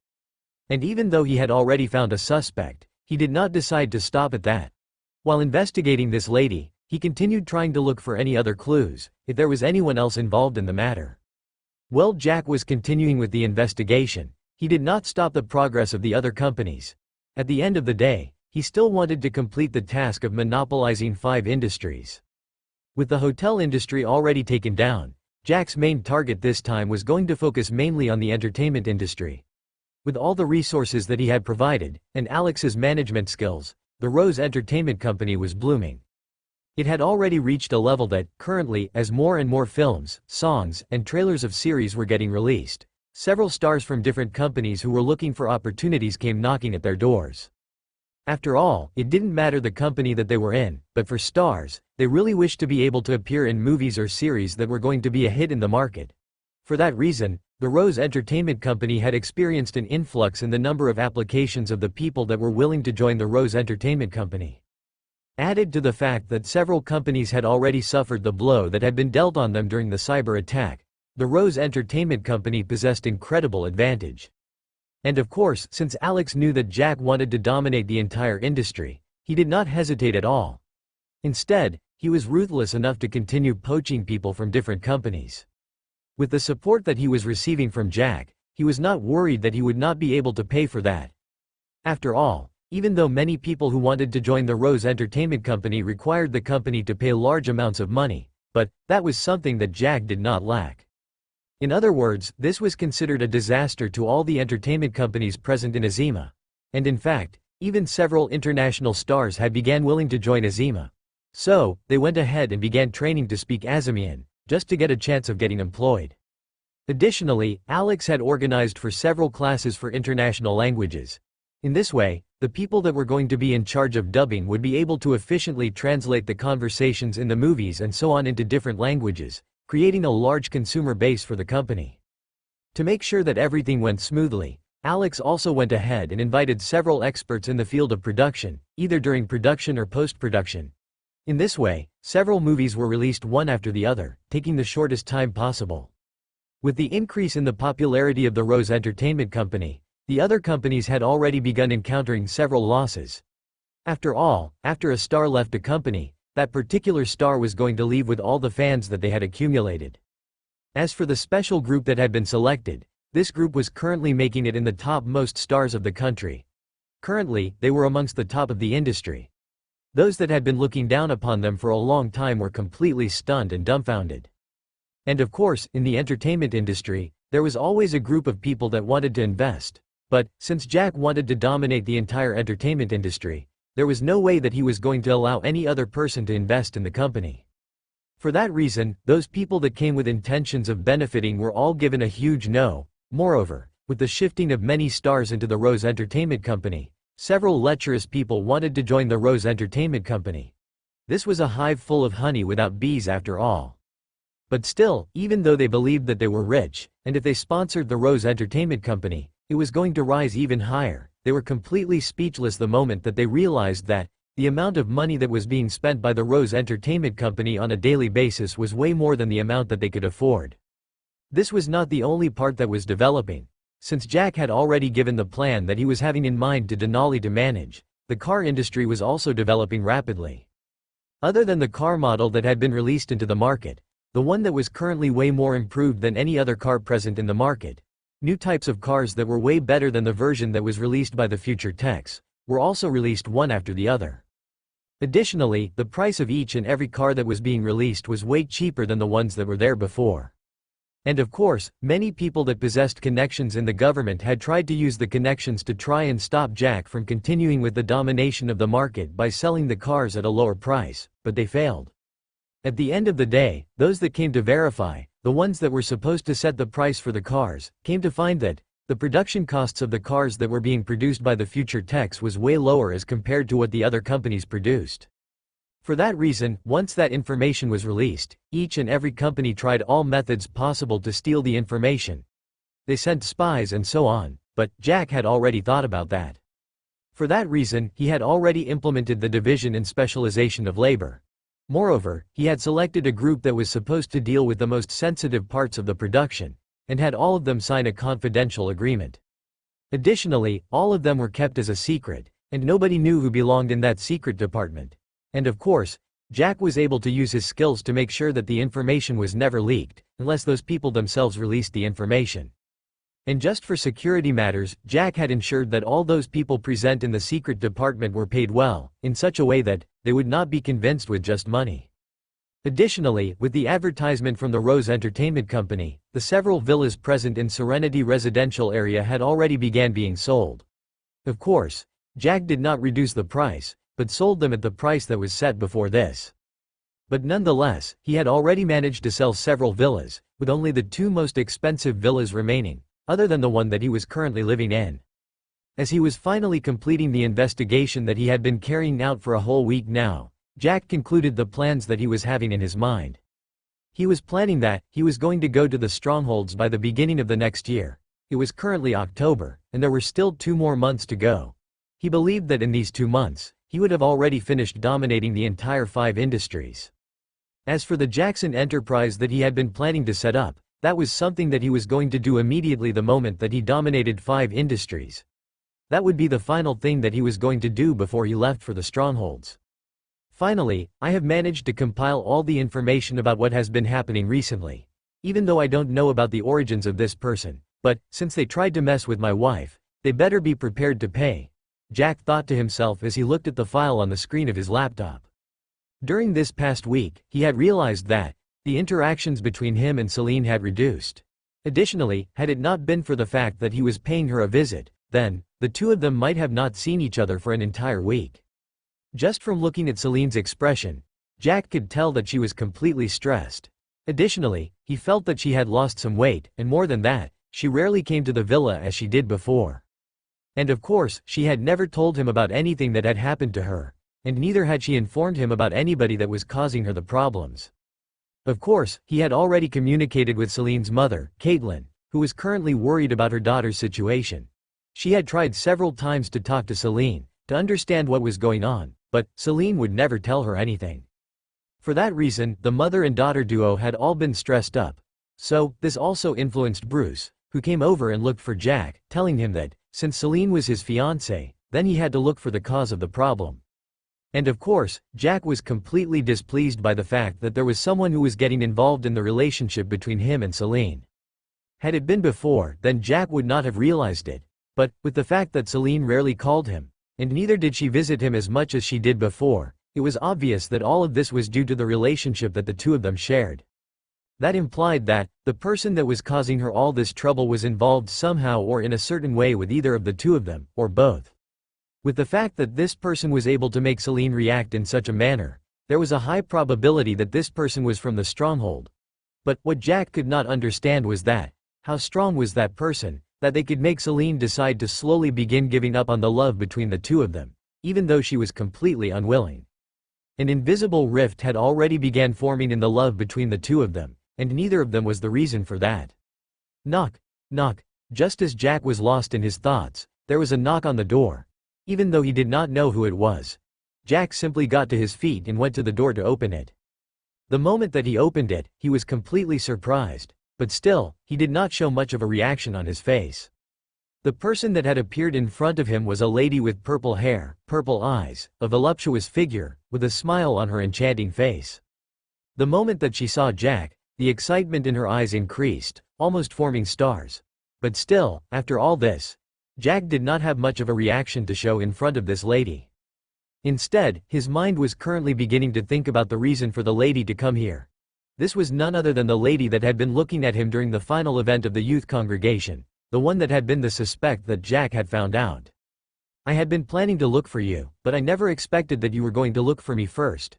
And even though he had already found a suspect, he did not decide to stop at that. While investigating this lady, he continued trying to look for any other clues, if there was anyone else involved in the matter. While Jack was continuing with the investigation, he did not stop the progress of the other companies. At the end of the day, he still wanted to complete the task of monopolizing 5 industries. With the hotel industry already taken down, Jack's main target this time was going to focus mainly on the entertainment industry. With all the resources that he had provided, and Alex's management skills, the Rose Entertainment Company was blooming. It had already reached a level that, currently, as more and more films, songs, and trailers of series were getting released, several stars from different companies who were looking for opportunities came knocking at their doors. After all, it didn't matter the company that they were in, but for stars, they really wished to be able to appear in movies or series that were going to be a hit in the market. For that reason, the Rose Entertainment Company had experienced an influx in the number of applications of the people that were willing to join the Rose Entertainment Company. Added to the fact that several companies had already suffered the blow that had been dealt on them during the cyber attack, the Rose Entertainment Company possessed incredible advantage. And of course, since Alex knew that Jack wanted to dominate the entire industry, he did not hesitate at all. Instead, he was ruthless enough to continue poaching people from different companies. With the support that he was receiving from Jack, he was not worried that he would not be able to pay for that. After all, even though many people who wanted to join the Rose Entertainment Company required the company to pay large amounts of money, but that was something that Jack did not lack. In other words, this was considered a disaster to all the entertainment companies present in Azima. And in fact, even several international stars had began willing to join Azima. So, they went ahead and began training to speak Azamian, just to get a chance of getting employed. Additionally, Alex had organized for several classes for international languages. In this way, the people that were going to be in charge of dubbing would be able to efficiently translate the conversations in the movies and so on into different languages, creating a large consumer base for the company. To make sure that everything went smoothly, Alex also went ahead and invited several experts in the field of production, either during production or post-production. In this way, several movies were released one after the other, taking the shortest time possible. With the increase in the popularity of the Rose Entertainment Company, the other companies had already begun encountering several losses. After all, after a star left a company, that particular star was going to leave with all the fans that they had accumulated. As for the special group that had been selected, this group was currently making it in the top most stars of the country. Currently, they were amongst the top of the industry. Those that had been looking down upon them for a long time were completely stunned and dumbfounded. And of course, in the entertainment industry, there was always a group of people that wanted to invest. But, since Jack wanted to dominate the entire entertainment industry, there was no way that he was going to allow any other person to invest in the company. For that reason, those people that came with intentions of benefiting were all given a huge no. Moreover, with the shifting of many stars into the Rose Entertainment Company, several lecherous people wanted to join the Rose Entertainment Company. This was a hive full of honey without bees after all. But still, even though they believed that they were rich, and if they sponsored the Rose Entertainment Company, it was going to rise even higher, they were completely speechless the moment that they realized that the amount of money that was being spent by the Rose Entertainment Company on a daily basis was way more than the amount that they could afford. This was not the only part that was developing. Since Jack had already given the plan that he was having in mind to Denali to manage, the car industry was also developing rapidly. Other than the car model that had been released into the market, the one that was currently way more improved than any other car present in the market. New types of cars that were way better than the version that was released by the future techs were also released one after the other. Additionally, the price of each and every car that was being released was way cheaper than the ones that were there before. And of course, many people that possessed connections in the government had tried to use the connections to try and stop Jack from continuing with the domination of the market by selling the cars at a lower price, but they failed. At the end of the day, those that came to verify, the ones that were supposed to set the price for the cars, came to find that the production costs of the cars that were being produced by the future techs was way lower as compared to what the other companies produced. For that reason, once that information was released, each and every company tried all methods possible to steal the information. They sent spies and so on, but Jack had already thought about that. For that reason, he had already implemented the division and specialization of labor. Moreover, he had selected a group that was supposed to deal with the most sensitive parts of the production, and had all of them sign a confidential agreement. Additionally, all of them were kept as a secret, and nobody knew who belonged in that secret department. And of course, Jack was able to use his skills to make sure that the information was never leaked, unless those people themselves released the information. And just for security matters, Jack had ensured that all those people present in the secret department were paid well, in such a way that they would not be convinced with just money. Additionally, with the advertisement from the Rose Entertainment Company, the several villas present in Serenity residential area had already began being sold. Of course, Jack did not reduce the price, but sold them at the price that was set before this. But nonetheless, he had already managed to sell several villas, with only the two most expensive villas remaining, other than the one that he was currently living in. As he was finally completing the investigation that he had been carrying out for a whole week now, Jack concluded the plans that he was having in his mind. He was planning that he was going to go to the strongholds by the beginning of the next year. It was currently October, and there were still 2 more months to go. He believed that in these 2 months, he would have already finished dominating the entire 5 industries. As for the Jackson enterprise that he had been planning to set up, that was something that he was going to do immediately the moment that he dominated 5 industries. That would be the final thing that he was going to do before he left for the strongholds. Finally, I have managed to compile all the information about what has been happening recently. Even though I don't know about the origins of this person, but, since they tried to mess with my wife, they better be prepared to pay, Jack thought to himself as he looked at the file on the screen of his laptop. During this past week, he had realized that the interactions between him and Celine had reduced. Additionally, had it not been for the fact that he was paying her a visit, then the two of them might have not seen each other for an entire week. Just from looking at Celine's expression, Jack could tell that she was completely stressed. Additionally, he felt that she had lost some weight, and more than that, she rarely came to the villa as she did before. And of course, she had never told him about anything that had happened to her, and neither had she informed him about anybody that was causing her the problems. Of course, he had already communicated with Celine's mother, Caitlin, who was currently worried about her daughter's situation. She had tried several times to talk to Celine, to understand what was going on, but Celine would never tell her anything. For that reason, the mother and daughter duo had all been stressed up. So, this also influenced Bruce, who came over and looked for Jack, telling him that, since Celine was his fiancée, then he had to look for the cause of the problem. And of course, Jack was completely displeased by the fact that there was someone who was getting involved in the relationship between him and Celine. Had it been before, then Jack would not have realized it, but, with the fact that Celine rarely called him, and neither did she visit him as much as she did before, it was obvious that all of this was due to the relationship that the two of them shared. That implied that the person that was causing her all this trouble was involved somehow or in a certain way with either of the two of them, or both. With the fact that this person was able to make Celine react in such a manner, there was a high probability that this person was from the stronghold. But what Jack could not understand was that, how strong was that person, that they could make Celine decide to slowly begin giving up on the love between the two of them, even though she was completely unwilling. An invisible rift had already began forming in the love between the two of them, and neither of them was the reason for that. Knock, knock. Just as Jack was lost in his thoughts, there was a knock on the door. Even though he did not know who it was, Jack simply got to his feet and went to the door to open it. The moment that he opened it, he was completely surprised, but still, he did not show much of a reaction on his face. The person that had appeared in front of him was a lady with purple hair, purple eyes, a voluptuous figure, with a smile on her enchanting face. The moment that she saw Jack, The excitement in her eyes increased, almost forming stars. But still, after all this, Jack did not have much of a reaction to show in front of this lady. Instead, his mind was currently beginning to think about the reason for the lady to come here. This was none other than the lady that had been looking at him during the final event of the youth congregation, the one that had been the suspect that Jack had found out. I had been planning to look for you, but I never expected that you were going to look for me first,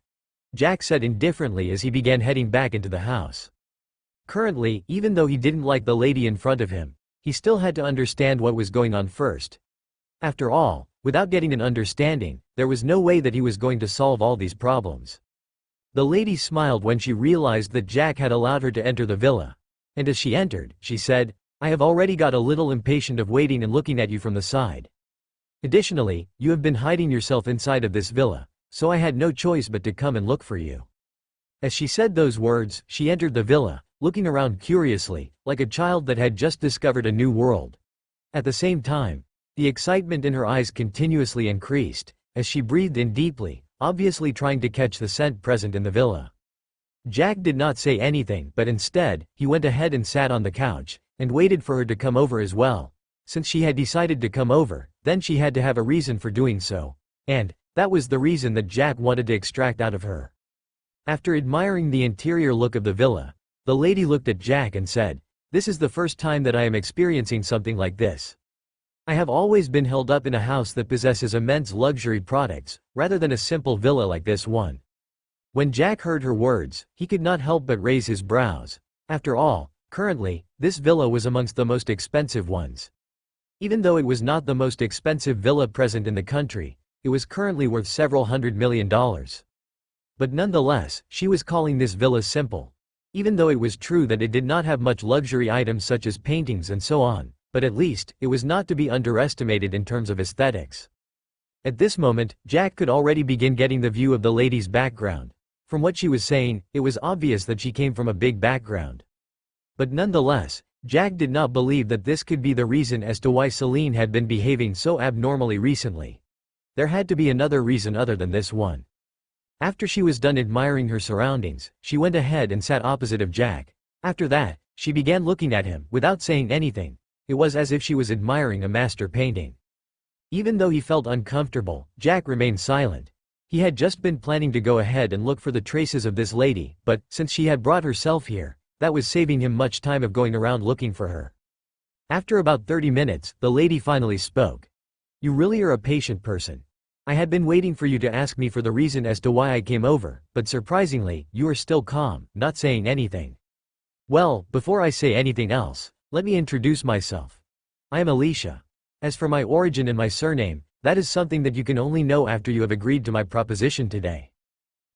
Jack said indifferently as he began heading back into the house. Currently, even though he didn't like the lady in front of him, he still had to understand what was going on first. After all, without getting an understanding, there was no way that he was going to solve all these problems. The lady smiled when she realized that Jack had allowed her to enter the villa. And as she entered, she said, "I have already got a little impatient of waiting and looking at you from the side. Additionally, you have been hiding yourself inside of this villa, so I had no choice but to come and look for you." As she said those words, she entered the villa, looking around curiously, like a child that had just discovered a new world. At the same time, the excitement in her eyes continuously increased, as she breathed in deeply, obviously trying to catch the scent present in the villa. Jack did not say anything, but instead, he went ahead and sat on the couch, and waited for her to come over as well. Since she had decided to come over, then she had to have a reason for doing so. And that was the reason that Jack wanted to extract out of her. After admiring the interior look of the villa, the lady looked at Jack and said, "This is the first time that I am experiencing something like this. I have always been held up in a house that possesses immense luxury products, rather than a simple villa like this one." When Jack heard her words, he could not help but raise his brows. After all, currently, this villa was amongst the most expensive ones. Even though it was not the most expensive villa present in the country, it was currently worth several $100 million. But nonetheless, she was calling this villa simple. Even though it was true that it did not have much luxury items such as paintings and so on, but at least, it was not to be underestimated in terms of aesthetics. At this moment, Jack could already begin getting the view of the lady's background. From what she was saying, it was obvious that she came from a big background. But nonetheless, Jack did not believe that this could be the reason as to why Celine had been behaving so abnormally recently. There had to be another reason other than this one. After she was done admiring her surroundings, she went ahead and sat opposite of Jack. After that, she began looking at him, without saying anything. It was as if she was admiring a master painting. Even though he felt uncomfortable, Jack remained silent. He had just been planning to go ahead and look for the traces of this lady, but, since she had brought herself here, that was saving him much time of going around looking for her. After about 30 minutes, the lady finally spoke. "You really are a patient person. I had been waiting for you to ask me for the reason as to why I came over, but surprisingly, you are still calm, not saying anything. Well, before I say anything else, let me introduce myself. I am Alicia. As for my origin and my surname, that is something that you can only know after you have agreed to my proposition today."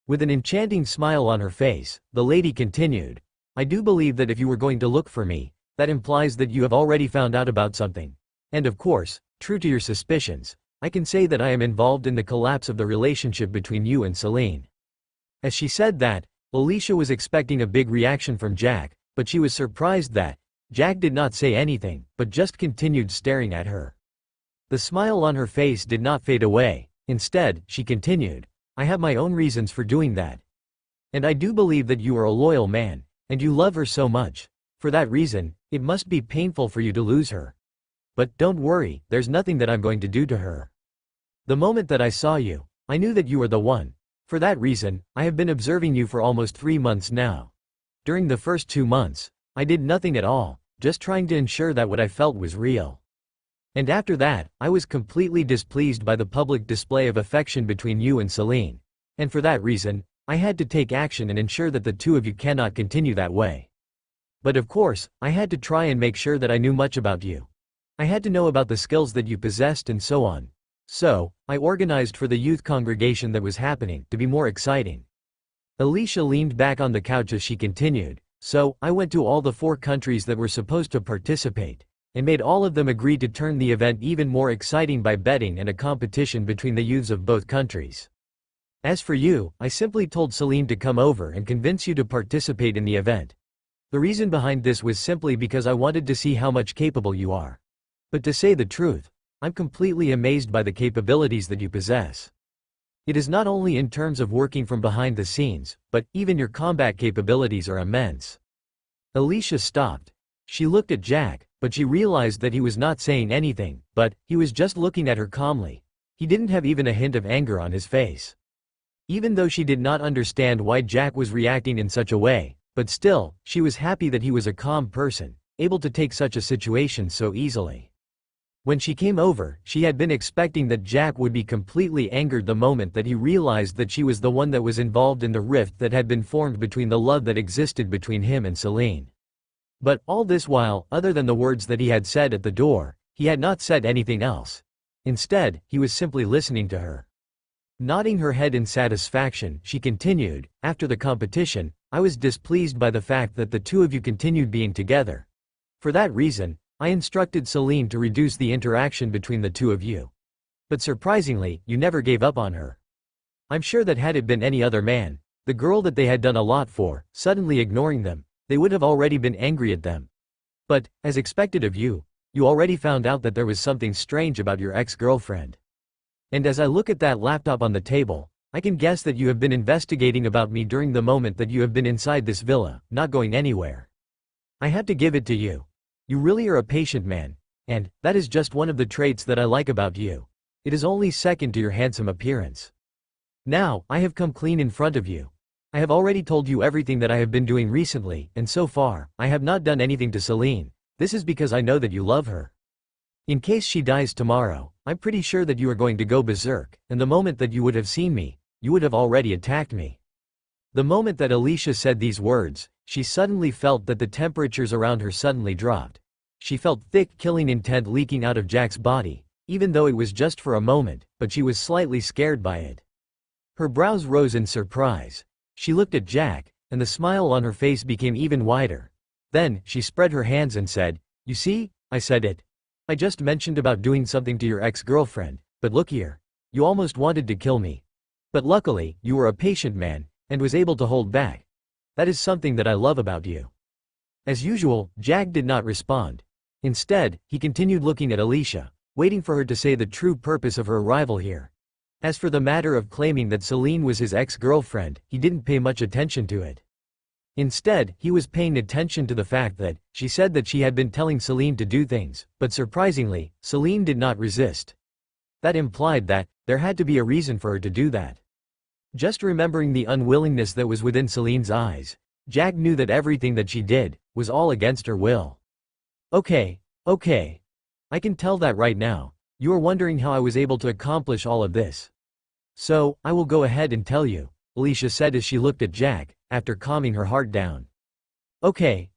With an enchanting smile on her face, the lady continued, "I do believe that if you were going to look for me, that implies that you have already found out about something. And of course, true to your suspicions, I can say that I am involved in the collapse of the relationship between you and Celine." As she said that, Alicia was expecting a big reaction from Jack, but she was surprised that Jack did not say anything, but just continued staring at her. The smile on her face did not fade away. Instead, she continued, "I have my own reasons for doing that. And I do believe that you are a loyal man, and you love her so much. For that reason, it must be painful for you to lose her. But don't worry, there's nothing that I'm going to do to her. The moment that I saw you, I knew that you were the one. For that reason, I have been observing you for almost 3 months now. During the first 2 months, I did nothing at all, just trying to ensure that what I felt was real. And after that, I was completely displeased by the public display of affection between you and Celine. And for that reason, I had to take action and ensure that the two of you cannot continue that way. But of course, I had to try and make sure that I knew much about you. I had to know about the skills that you possessed and so on. So, I organized for the youth congregation that was happening to be more exciting." Alicia leaned back on the couch as she continued, "So, I went to all the 4 countries that were supposed to participate, and made all of them agree to turn the event even more exciting by betting and a competition between the youths of both countries. As for you, I simply told Celine to come over and convince you to participate in the event. The reason behind this was simply because I wanted to see how much capable you are. But to say the truth, I'm completely amazed by the capabilities that you possess. It is not only in terms of working from behind the scenes, but even your combat capabilities are immense. Alicia stopped. She looked at Jack, but she realized that he was not saying anything, but he was just looking at her calmly. He didn't have even a hint of anger on his face. Even though she did not understand why Jack was reacting in such a way, but still, she was happy that he was a calm person, able to take such a situation so easily. When she came over, she had been expecting that Jack would be completely angered the moment that he realized that she was the one that was involved in the rift that had been formed between the love that existed between him and Celine. But all this while, other than the words that he had said at the door, he had not said anything else. Instead, he was simply listening to her. Nodding her head in satisfaction, she continued, "After the competition, I was displeased by the fact that the two of you continued being together. For that reason, I instructed Celine to reduce the interaction between the two of you. But surprisingly, you never gave up on her. I'm sure that had it been any other man, the girl that they had done a lot for, suddenly ignoring them, they would have already been angry at them. But, as expected of you, you already found out that there was something strange about your ex-girlfriend. And as I look at that laptop on the table, I can guess that you have been investigating about me during the moment that you have been inside this villa, not going anywhere. I had to give it to you. You really are a patient man, and that is just one of the traits that I like about you. It is only second to your handsome appearance. Now, I have come clean in front of you. I have already told you everything that I have been doing recently, and so far, I have not done anything to Celine. This is because I know that you love her. In case she dies tomorrow, I'm pretty sure that you are going to go berserk, and the moment that you would have seen me, you would have already attacked me." The moment that Alicia said these words, she suddenly felt that the temperatures around her suddenly dropped. She felt thick killing intent leaking out of Jack's body, even though it was just for a moment, but she was slightly scared by it. Her brows rose in surprise. She looked at Jack, and the smile on her face became even wider. Then, she spread her hands and said, "You see, I said it. I just mentioned about doing something to your ex-girlfriend, but look here. You almost wanted to kill me. But luckily, you were a patient man, and was able to hold back. That is something that I love about you." As usual, Jack did not respond. Instead, he continued looking at Alicia, waiting for her to say the true purpose of her arrival here. As for the matter of claiming that Celine was his ex-girlfriend, he didn't pay much attention to it. Instead, he was paying attention to the fact that she said that she had been telling Celine to do things, but surprisingly, Celine did not resist. That implied that there had to be a reason for her to do that. Just remembering the unwillingness that was within Celine's eyes, Jack knew that everything that she did was all against her will. Okay. I can tell that right now. You are wondering how I was able to accomplish all of this. So, I will go ahead and tell you," Alicia said as she looked at Jack, after calming her heart down. Okay.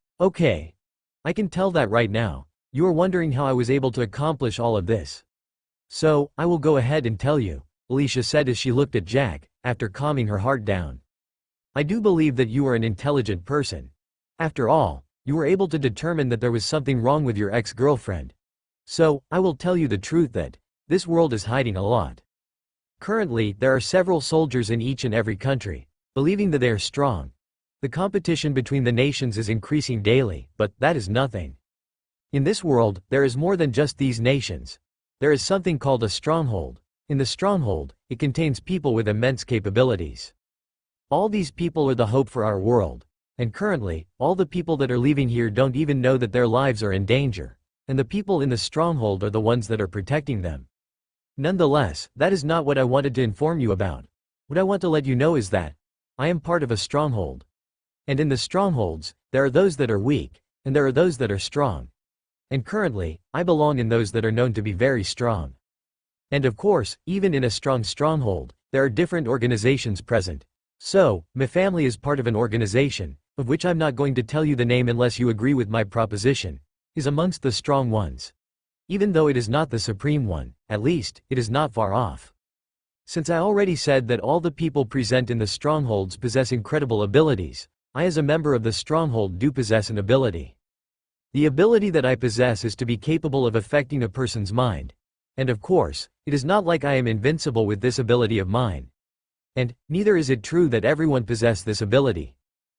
I can tell that right now. You are wondering how I was able to accomplish all of this. So, I will go ahead and tell you," Alicia said as she looked at Jack, after calming her heart down. "I do believe that you are an intelligent person. After all, you were able to determine that there was something wrong with your ex-girlfriend. So, I will tell you the truth that this world is hiding a lot. Currently, there are several soldiers in each and every country, believing that they are strong. The competition between the nations is increasing daily, but that is nothing. In this world, there is more than just these nations. There is something called a stronghold. In the stronghold, it contains people with immense capabilities. All these people are the hope for our world. And currently, all the people that are leaving here don't even know that their lives are in danger. And the people in the stronghold are the ones that are protecting them. Nonetheless, that is not what I wanted to inform you about. What I want to let you know is that I am part of a stronghold. And in the strongholds, there are those that are weak, and there are those that are strong. And currently, I belong in those that are known to be very strong. And of course, even in a strong stronghold, there are different organizations present. So, my family is part of an organization, of which I'm not going to tell you the name unless you agree with my proposition, is amongst the strong ones. Even though it is not the supreme one, at least, it is not far off. Since I already said that all the people present in the strongholds possess incredible abilities, I as a member of the stronghold do possess an ability. The ability that I possess is to be capable of affecting a person's mind. And of course, it is not like I am invincible with this ability of mine. And neither is it true that everyone possess this ability.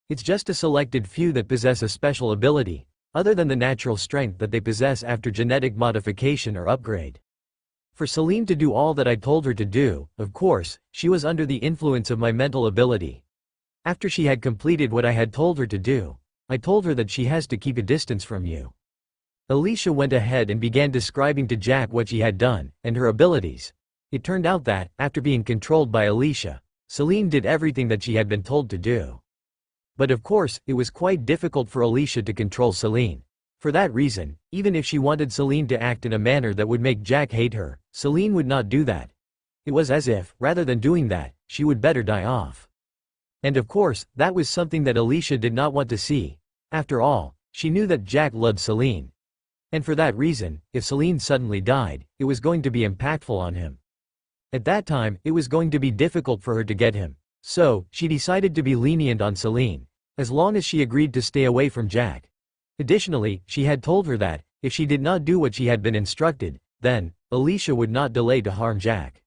It's just a selected few that possess a special ability, other than the natural strength that they possess after genetic modification or upgrade. For Celine to do all that I told her to do, of course, she was under the influence of my mental ability. After she had completed what I had told her to do, I told her that she has to keep a distance from you." Alicia went ahead and began describing to Jack what she had done, and her abilities. It turned out that, after being controlled by Alicia, Celine did everything that she had been told to do. But of course, it was quite difficult for Alicia to control Celine. For that reason, even if she wanted Celine to act in a manner that would make Jack hate her, Celine would not do that. It was as if, rather than doing that, she would better die off. And of course, that was something that Alicia did not want to see. After all, she knew that Jack loved Celine. And for that reason, if Celine suddenly died, it was going to be impactful on him. At that time, it was going to be difficult for her to get him. So, she decided to be lenient on Celine, as long as she agreed to stay away from Jack. Additionally, she had told her that, if she did not do what she had been instructed, then, Alicia would not delay to harm Jack.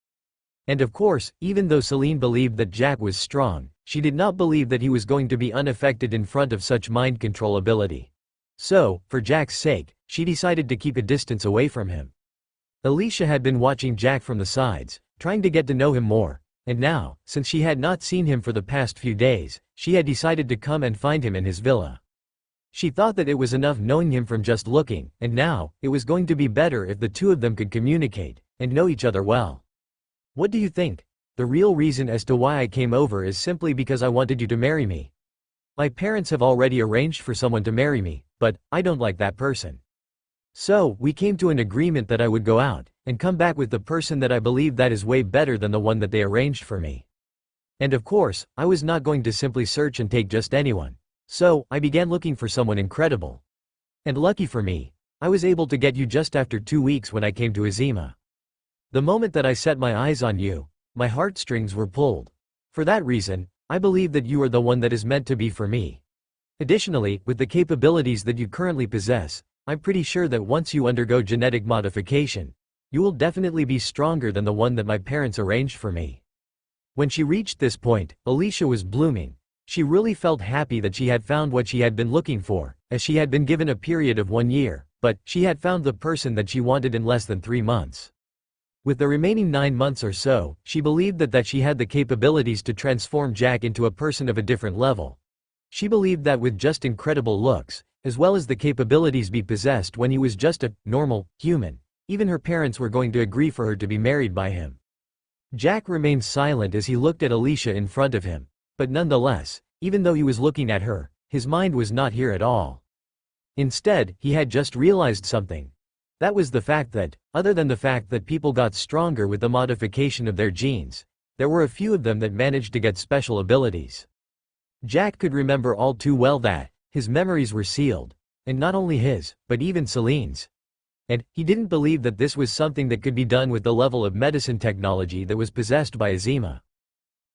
And of course, even though Celine believed that Jack was strong, she did not believe that he was going to be unaffected in front of such mind control ability. So, for Jack's sake, she decided to keep a distance away from him. Alicia had been watching Jack from the sides, trying to get to know him more, and now, since she had not seen him for the past few days, she had decided to come and find him in his villa. She thought that it was enough knowing him from just looking, and now, it was going to be better if the two of them could communicate, and know each other well. "What do you think? The real reason as to why I came over is simply because I wanted you to marry me. My parents have already arranged for someone to marry me, but I don't like that person. So, we came to an agreement that I would go out, and come back with the person that I believe that is way better than the one that they arranged for me. And of course, I was not going to simply search and take just anyone. So, I began looking for someone incredible. And lucky for me, I was able to get you just after 2 weeks when I came to Izima. The moment that I set my eyes on you, my heartstrings were pulled. For that reason, I believe that you are the one that is meant to be for me. Additionally, with the capabilities that you currently possess, I'm pretty sure that once you undergo genetic modification, you will definitely be stronger than the one that my parents arranged for me." When she reached this point, Alicia was blooming. She really felt happy that she had found what she had been looking for, as she had been given a period of 1 year, but she had found the person that she wanted in less than 3 months. With the remaining 9 months or so, she believed that she had the capabilities to transform Jack into a person of a different level. She believed that with just incredible looks, as well as the capabilities be possessed when he was just a normal human, even her parents were going to agree for her to be married by him. Jack remained silent as he looked at Alicia in front of him, but nonetheless, even though he was looking at her, his mind was not here at all. Instead, he had just realized something. That was the fact that, other than the fact that people got stronger with the modification of their genes, there were a few of them that managed to get special abilities. Jack could remember all too well that his memories were sealed, and not only his, but even Celine's. And he didn't believe that this was something that could be done with the level of medicine technology that was possessed by Izima.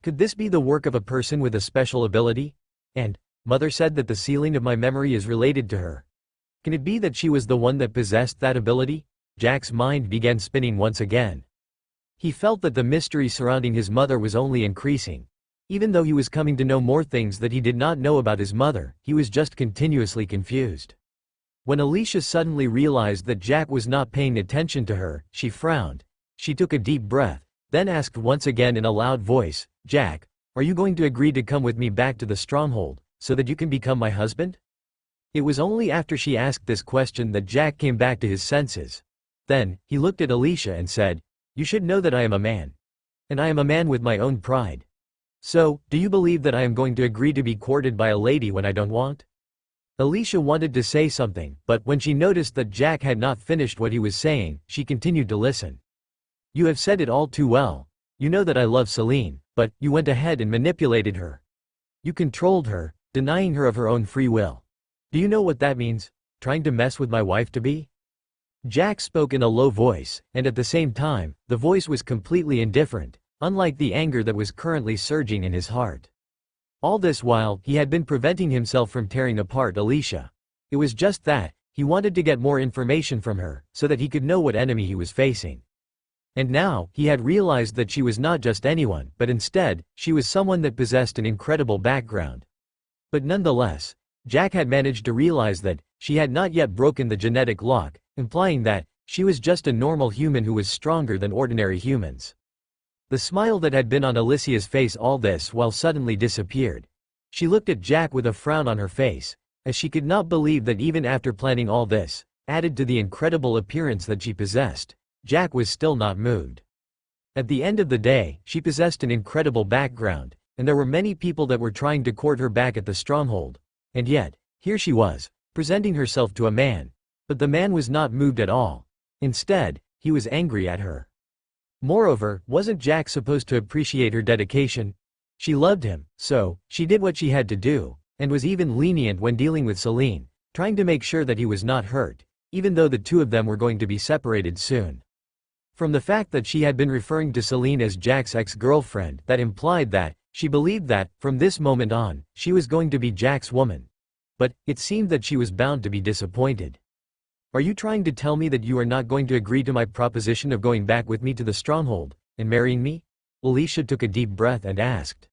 Could this be the work of a person with a special ability? And Mother said that the sealing of my memory is related to her. Can it be that she was the one that possessed that ability? Jack's mind began spinning once again. He felt that the mystery surrounding his mother was only increasing. Even though he was coming to know more things that he did not know about his mother, he was just continuously confused. When Alicia suddenly realized that Jack was not paying attention to her, she frowned. She took a deep breath, then asked once again in a loud voice, "Jack, are you going to agree to come with me back to the stronghold, so that you can become my husband?" It was only after she asked this question that Jack came back to his senses. Then, he looked at Alicia and said, "You should know that I am a man. And I am a man with my own pride. So, do you believe that I am going to agree to be courted by a lady when I don't want?" Alicia wanted to say something, but when she noticed that Jack had not finished what he was saying, she continued to listen. "You have said it all too well. You know that I love Celine, but you went ahead and manipulated her. You controlled her, denying her of her own free will. Do you know what that means? Trying to mess with my wife-to-be?" Jack spoke in a low voice, and at the same time, the voice was completely indifferent, unlike the anger that was currently surging in his heart. All this while, he had been preventing himself from tearing apart Alicia. It was just that, he wanted to get more information from her, so that he could know what enemy he was facing. And now, he had realized that she was not just anyone, but instead, she was someone that possessed an incredible background. But nonetheless, Jack had managed to realize that she had not yet broken the genetic lock, implying that she was just a normal human who was stronger than ordinary humans. The smile that had been on Alicia's face all this while suddenly disappeared. She looked at Jack with a frown on her face, as she could not believe that even after planning all this, added to the incredible appearance that she possessed, Jack was still not moved. At the end of the day, she possessed an incredible background, and there were many people that were trying to court her back at the stronghold. And yet, here she was, presenting herself to a man. But the man was not moved at all. Instead, he was angry at her. Moreover, wasn't Jack supposed to appreciate her dedication? She loved him, so she did what she had to do, and was even lenient when dealing with Celine, trying to make sure that he was not hurt, even though the two of them were going to be separated soon. From the fact that she had been referring to Celine as Jack's ex-girlfriend, that implied that she believed that, from this moment on, she was going to be Jack's woman. But it seemed that she was bound to be disappointed. Are you trying to tell me that you are not going to agree to my proposition of going back with me to the stronghold and marrying me? Alicia took a deep breath and asked.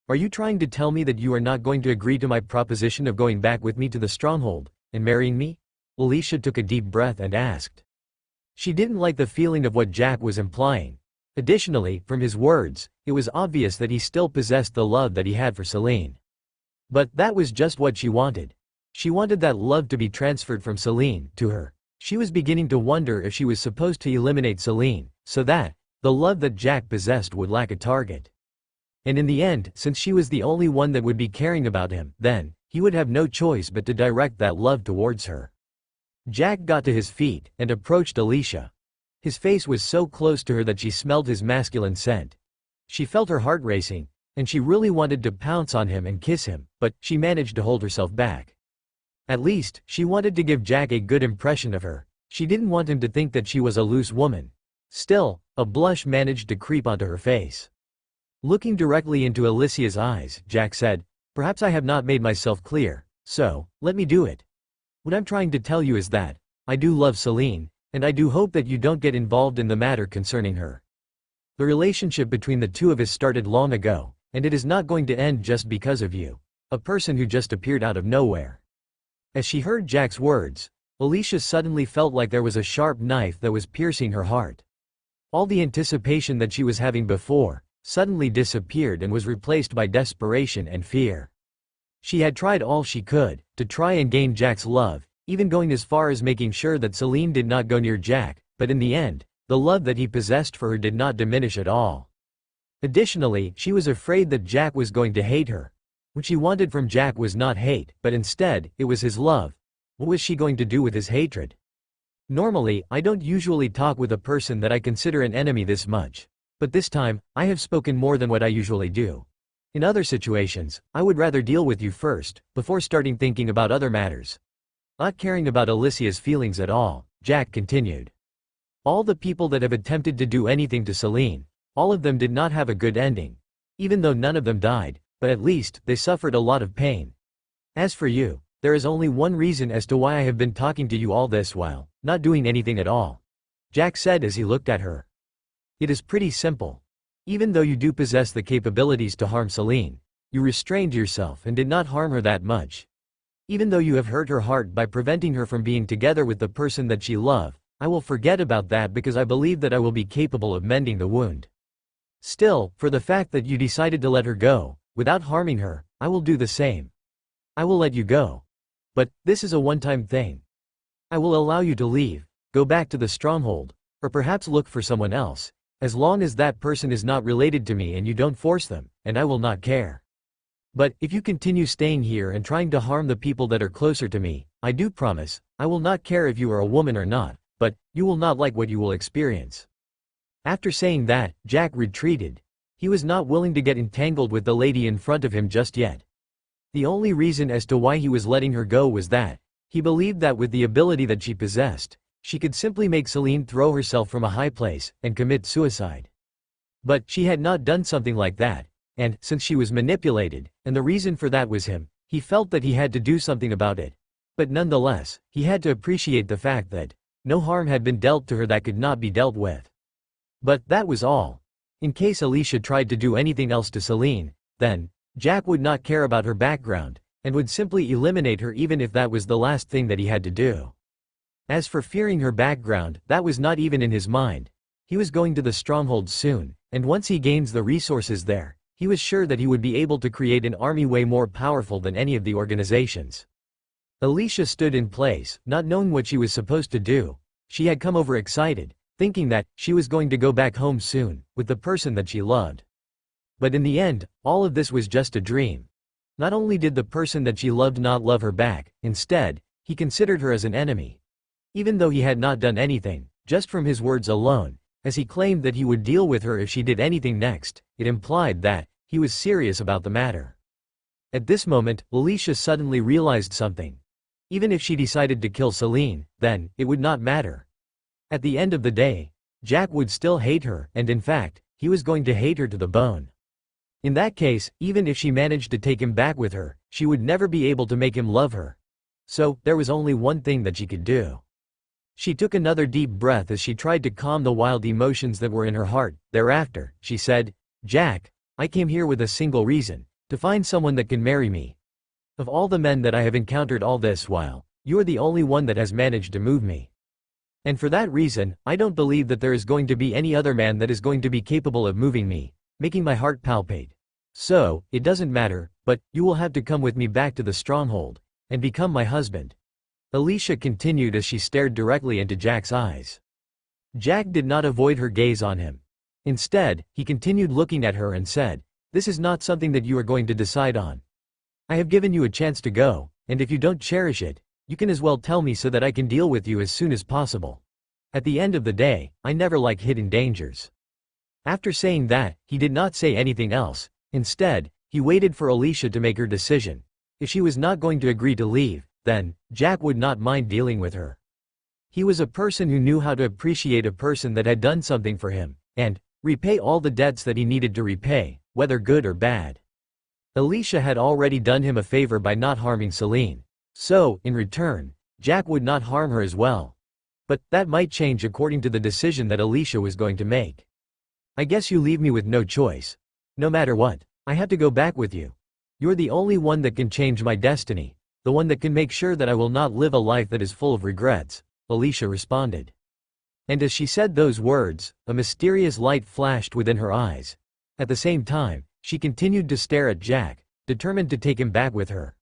Are you trying to tell me that you are not going to agree to my proposition of going back with me to the stronghold and marrying me? Alicia took a deep breath and asked. She didn't like the feeling of what Jack was implying. Additionally, from his words, it was obvious that he still possessed the love that he had for Celine. But that was just what she wanted. She wanted that love to be transferred from Celine to her. She was beginning to wonder if she was supposed to eliminate Celine, so that the love that Jack possessed would lack a target. And in the end, since she was the only one that would be caring about him, then he would have no choice but to direct that love towards her. Jack got to his feet and approached Alicia. His face was so close to her that she smelled his masculine scent. She felt her heart racing, and she really wanted to pounce on him and kiss him, but she managed to hold herself back. At least, she wanted to give Jack a good impression of her. She didn't want him to think that she was a loose woman. Still, a blush managed to creep onto her face. Looking directly into Alicia's eyes, Jack said, "Perhaps I have not made myself clear, so let me do it. What I'm trying to tell you is that I do love Celine, and I do hope that you don't get involved in the matter concerning her. The relationship between the two of us started long ago, and it is not going to end just because of you, a person who just appeared out of nowhere." As she heard Jack's words, Alicia suddenly felt like there was a sharp knife that was piercing her heart. All the anticipation that she was having before suddenly disappeared and was replaced by desperation and fear. She had tried all she could to try and gain Jack's love, even going as far as making sure that Celine did not go near Jack, but in the end, the love that he possessed for her did not diminish at all. Additionally, she was afraid that Jack was going to hate her. What she wanted from Jack was not hate, but instead, it was his love. What was she going to do with his hatred? Normally, I don't usually talk with a person that I consider an enemy this much. But this time, I have spoken more than what I usually do. In other situations, I would rather deal with you first, before starting thinking about other matters. Not caring about Alicia's feelings at all, Jack continued. All the people that have attempted to do anything to Celine, all of them did not have a good ending. Even though none of them died, but at least, they suffered a lot of pain. As for you, there is only one reason as to why I have been talking to you all this while, not doing anything at all. Jack said as he looked at her. It is pretty simple. Even though you do possess the capabilities to harm Celine, you restrained yourself and did not harm her that much. Even though you have hurt her heart by preventing her from being together with the person that she loved, I will forget about that because I believe that I will be capable of mending the wound. Still, for the fact that you decided to let her go, without harming her, I will do the same. I will let you go. But, this is a one-time thing. I will allow you to leave, go back to the stronghold, or perhaps look for someone else, as long as that person is not related to me and you don't force them, and I will not care. But, if you continue staying here and trying to harm the people that are closer to me, I do promise, I will not care if you are a woman or not, but, you will not like what you will experience. After saying that, Jack retreated. He was not willing to get entangled with the lady in front of him just yet. The only reason as to why he was letting her go was that he believed that with the ability that she possessed, she could simply make Celine throw herself from a high place and commit suicide. But she had not done something like that, and since she was manipulated, and the reason for that was him, he felt that he had to do something about it. But nonetheless, he had to appreciate the fact that no harm had been dealt to her that could not be dealt with. But that was all. In case Alicia tried to do anything else to Celine, then Jack would not care about her background, and would simply eliminate her even if that was the last thing that he had to do. As for fearing her background, that was not even in his mind. He was going to the stronghold soon, and once he gains the resources there, he was sure that he would be able to create an army way more powerful than any of the organizations. Alicia stood in place, not knowing what she was supposed to do. She had come over excited, thinking that she was going to go back home soon, with the person that she loved. But in the end, all of this was just a dream. Not only did the person that she loved not love her back, instead, he considered her as an enemy. Even though he had not done anything, just from his words alone, as he claimed that he would deal with her if she did anything next, it implied that he was serious about the matter. At this moment, Alicia suddenly realized something. Even if she decided to kill Celine, then it would not matter. At the end of the day, Jack would still hate her, and in fact, he was going to hate her to the bone. In that case, even if she managed to take him back with her, she would never be able to make him love her. So, there was only one thing that she could do. She took another deep breath as she tried to calm the wild emotions that were in her heart. Thereafter, she said, "Jack, I came here with a single reason, to find someone that can marry me. Of all the men that I have encountered all this while, you are the only one that has managed to move me. And for that reason, I don't believe that there is going to be any other man that is going to be capable of moving me, making my heart palpate. So, it doesn't matter, but you will have to come with me back to the stronghold, and become my husband." Alicia continued as she stared directly into Jack's eyes. Jack did not avoid her gaze on him. Instead, he continued looking at her and said, "This is not something that you are going to decide on. I have given you a chance to go, and if you don't cherish it, you can as well tell me so that I can deal with you as soon as possible. At the end of the day, I never like hidden dangers." After saying that, he did not say anything else. Instead, he waited for Alicia to make her decision. If she was not going to agree to leave, then Jack would not mind dealing with her. He was a person who knew how to appreciate a person that had done something for him, and repay all the debts that he needed to repay, whether good or bad. Alicia had already done him a favor by not harming Celine. So, in return, Jack would not harm her as well. But that might change according to the decision that Alicia was going to make. "I guess you leave me with no choice. No matter what, I have to go back with you. You're the only one that can change my destiny, the one that can make sure that I will not live a life that is full of regrets," Alicia responded. And as she said those words, a mysterious light flashed within her eyes. At the same time, she continued to stare at Jack, determined to take him back with her.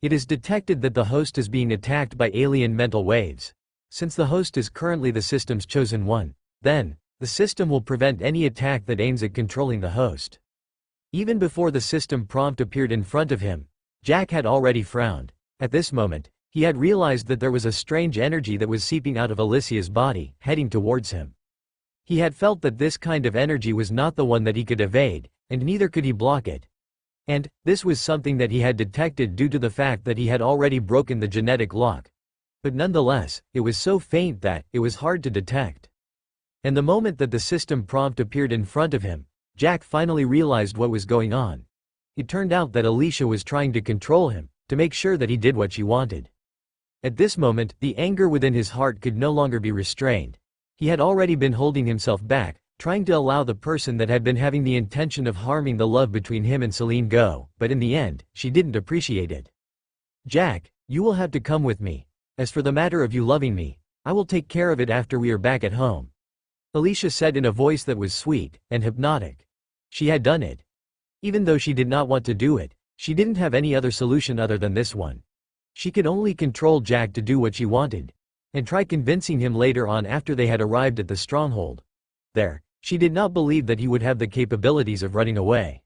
It is detected that the host is being attacked by alien mental waves. Since the host is currently the system's chosen one, then the system will prevent any attack that aims at controlling the host. Even before the system prompt appeared in front of him, Jack had already frowned. At this moment, he had realized that there was a strange energy that was seeping out of Alicia's body, heading towards him. He had felt that this kind of energy was not the one that he could evade, and neither could he block it. And this was something that he had detected due to the fact that he had already broken the genetic lock. But nonetheless, it was so faint that it was hard to detect. And the moment that the system prompt appeared in front of him, Jack finally realized what was going on. It turned out that Alicia was trying to control him, to make sure that he did what she wanted. At this moment, the anger within his heart could no longer be restrained. He had already been holding himself back, trying to allow the person that had been having the intention of harming the love between him and Celine go, but in the end, she didn't appreciate it. "Jack, you will have to come with me. As for the matter of you loving me, I will take care of it after we are back at home," Alicia said in a voice that was sweet and hypnotic. She had done it. Even though she did not want to do it, she didn't have any other solution other than this one. She could only control Jack to do what she wanted, and try convincing him later on after they had arrived at the stronghold. There, she did not believe that he would have the capabilities of running away.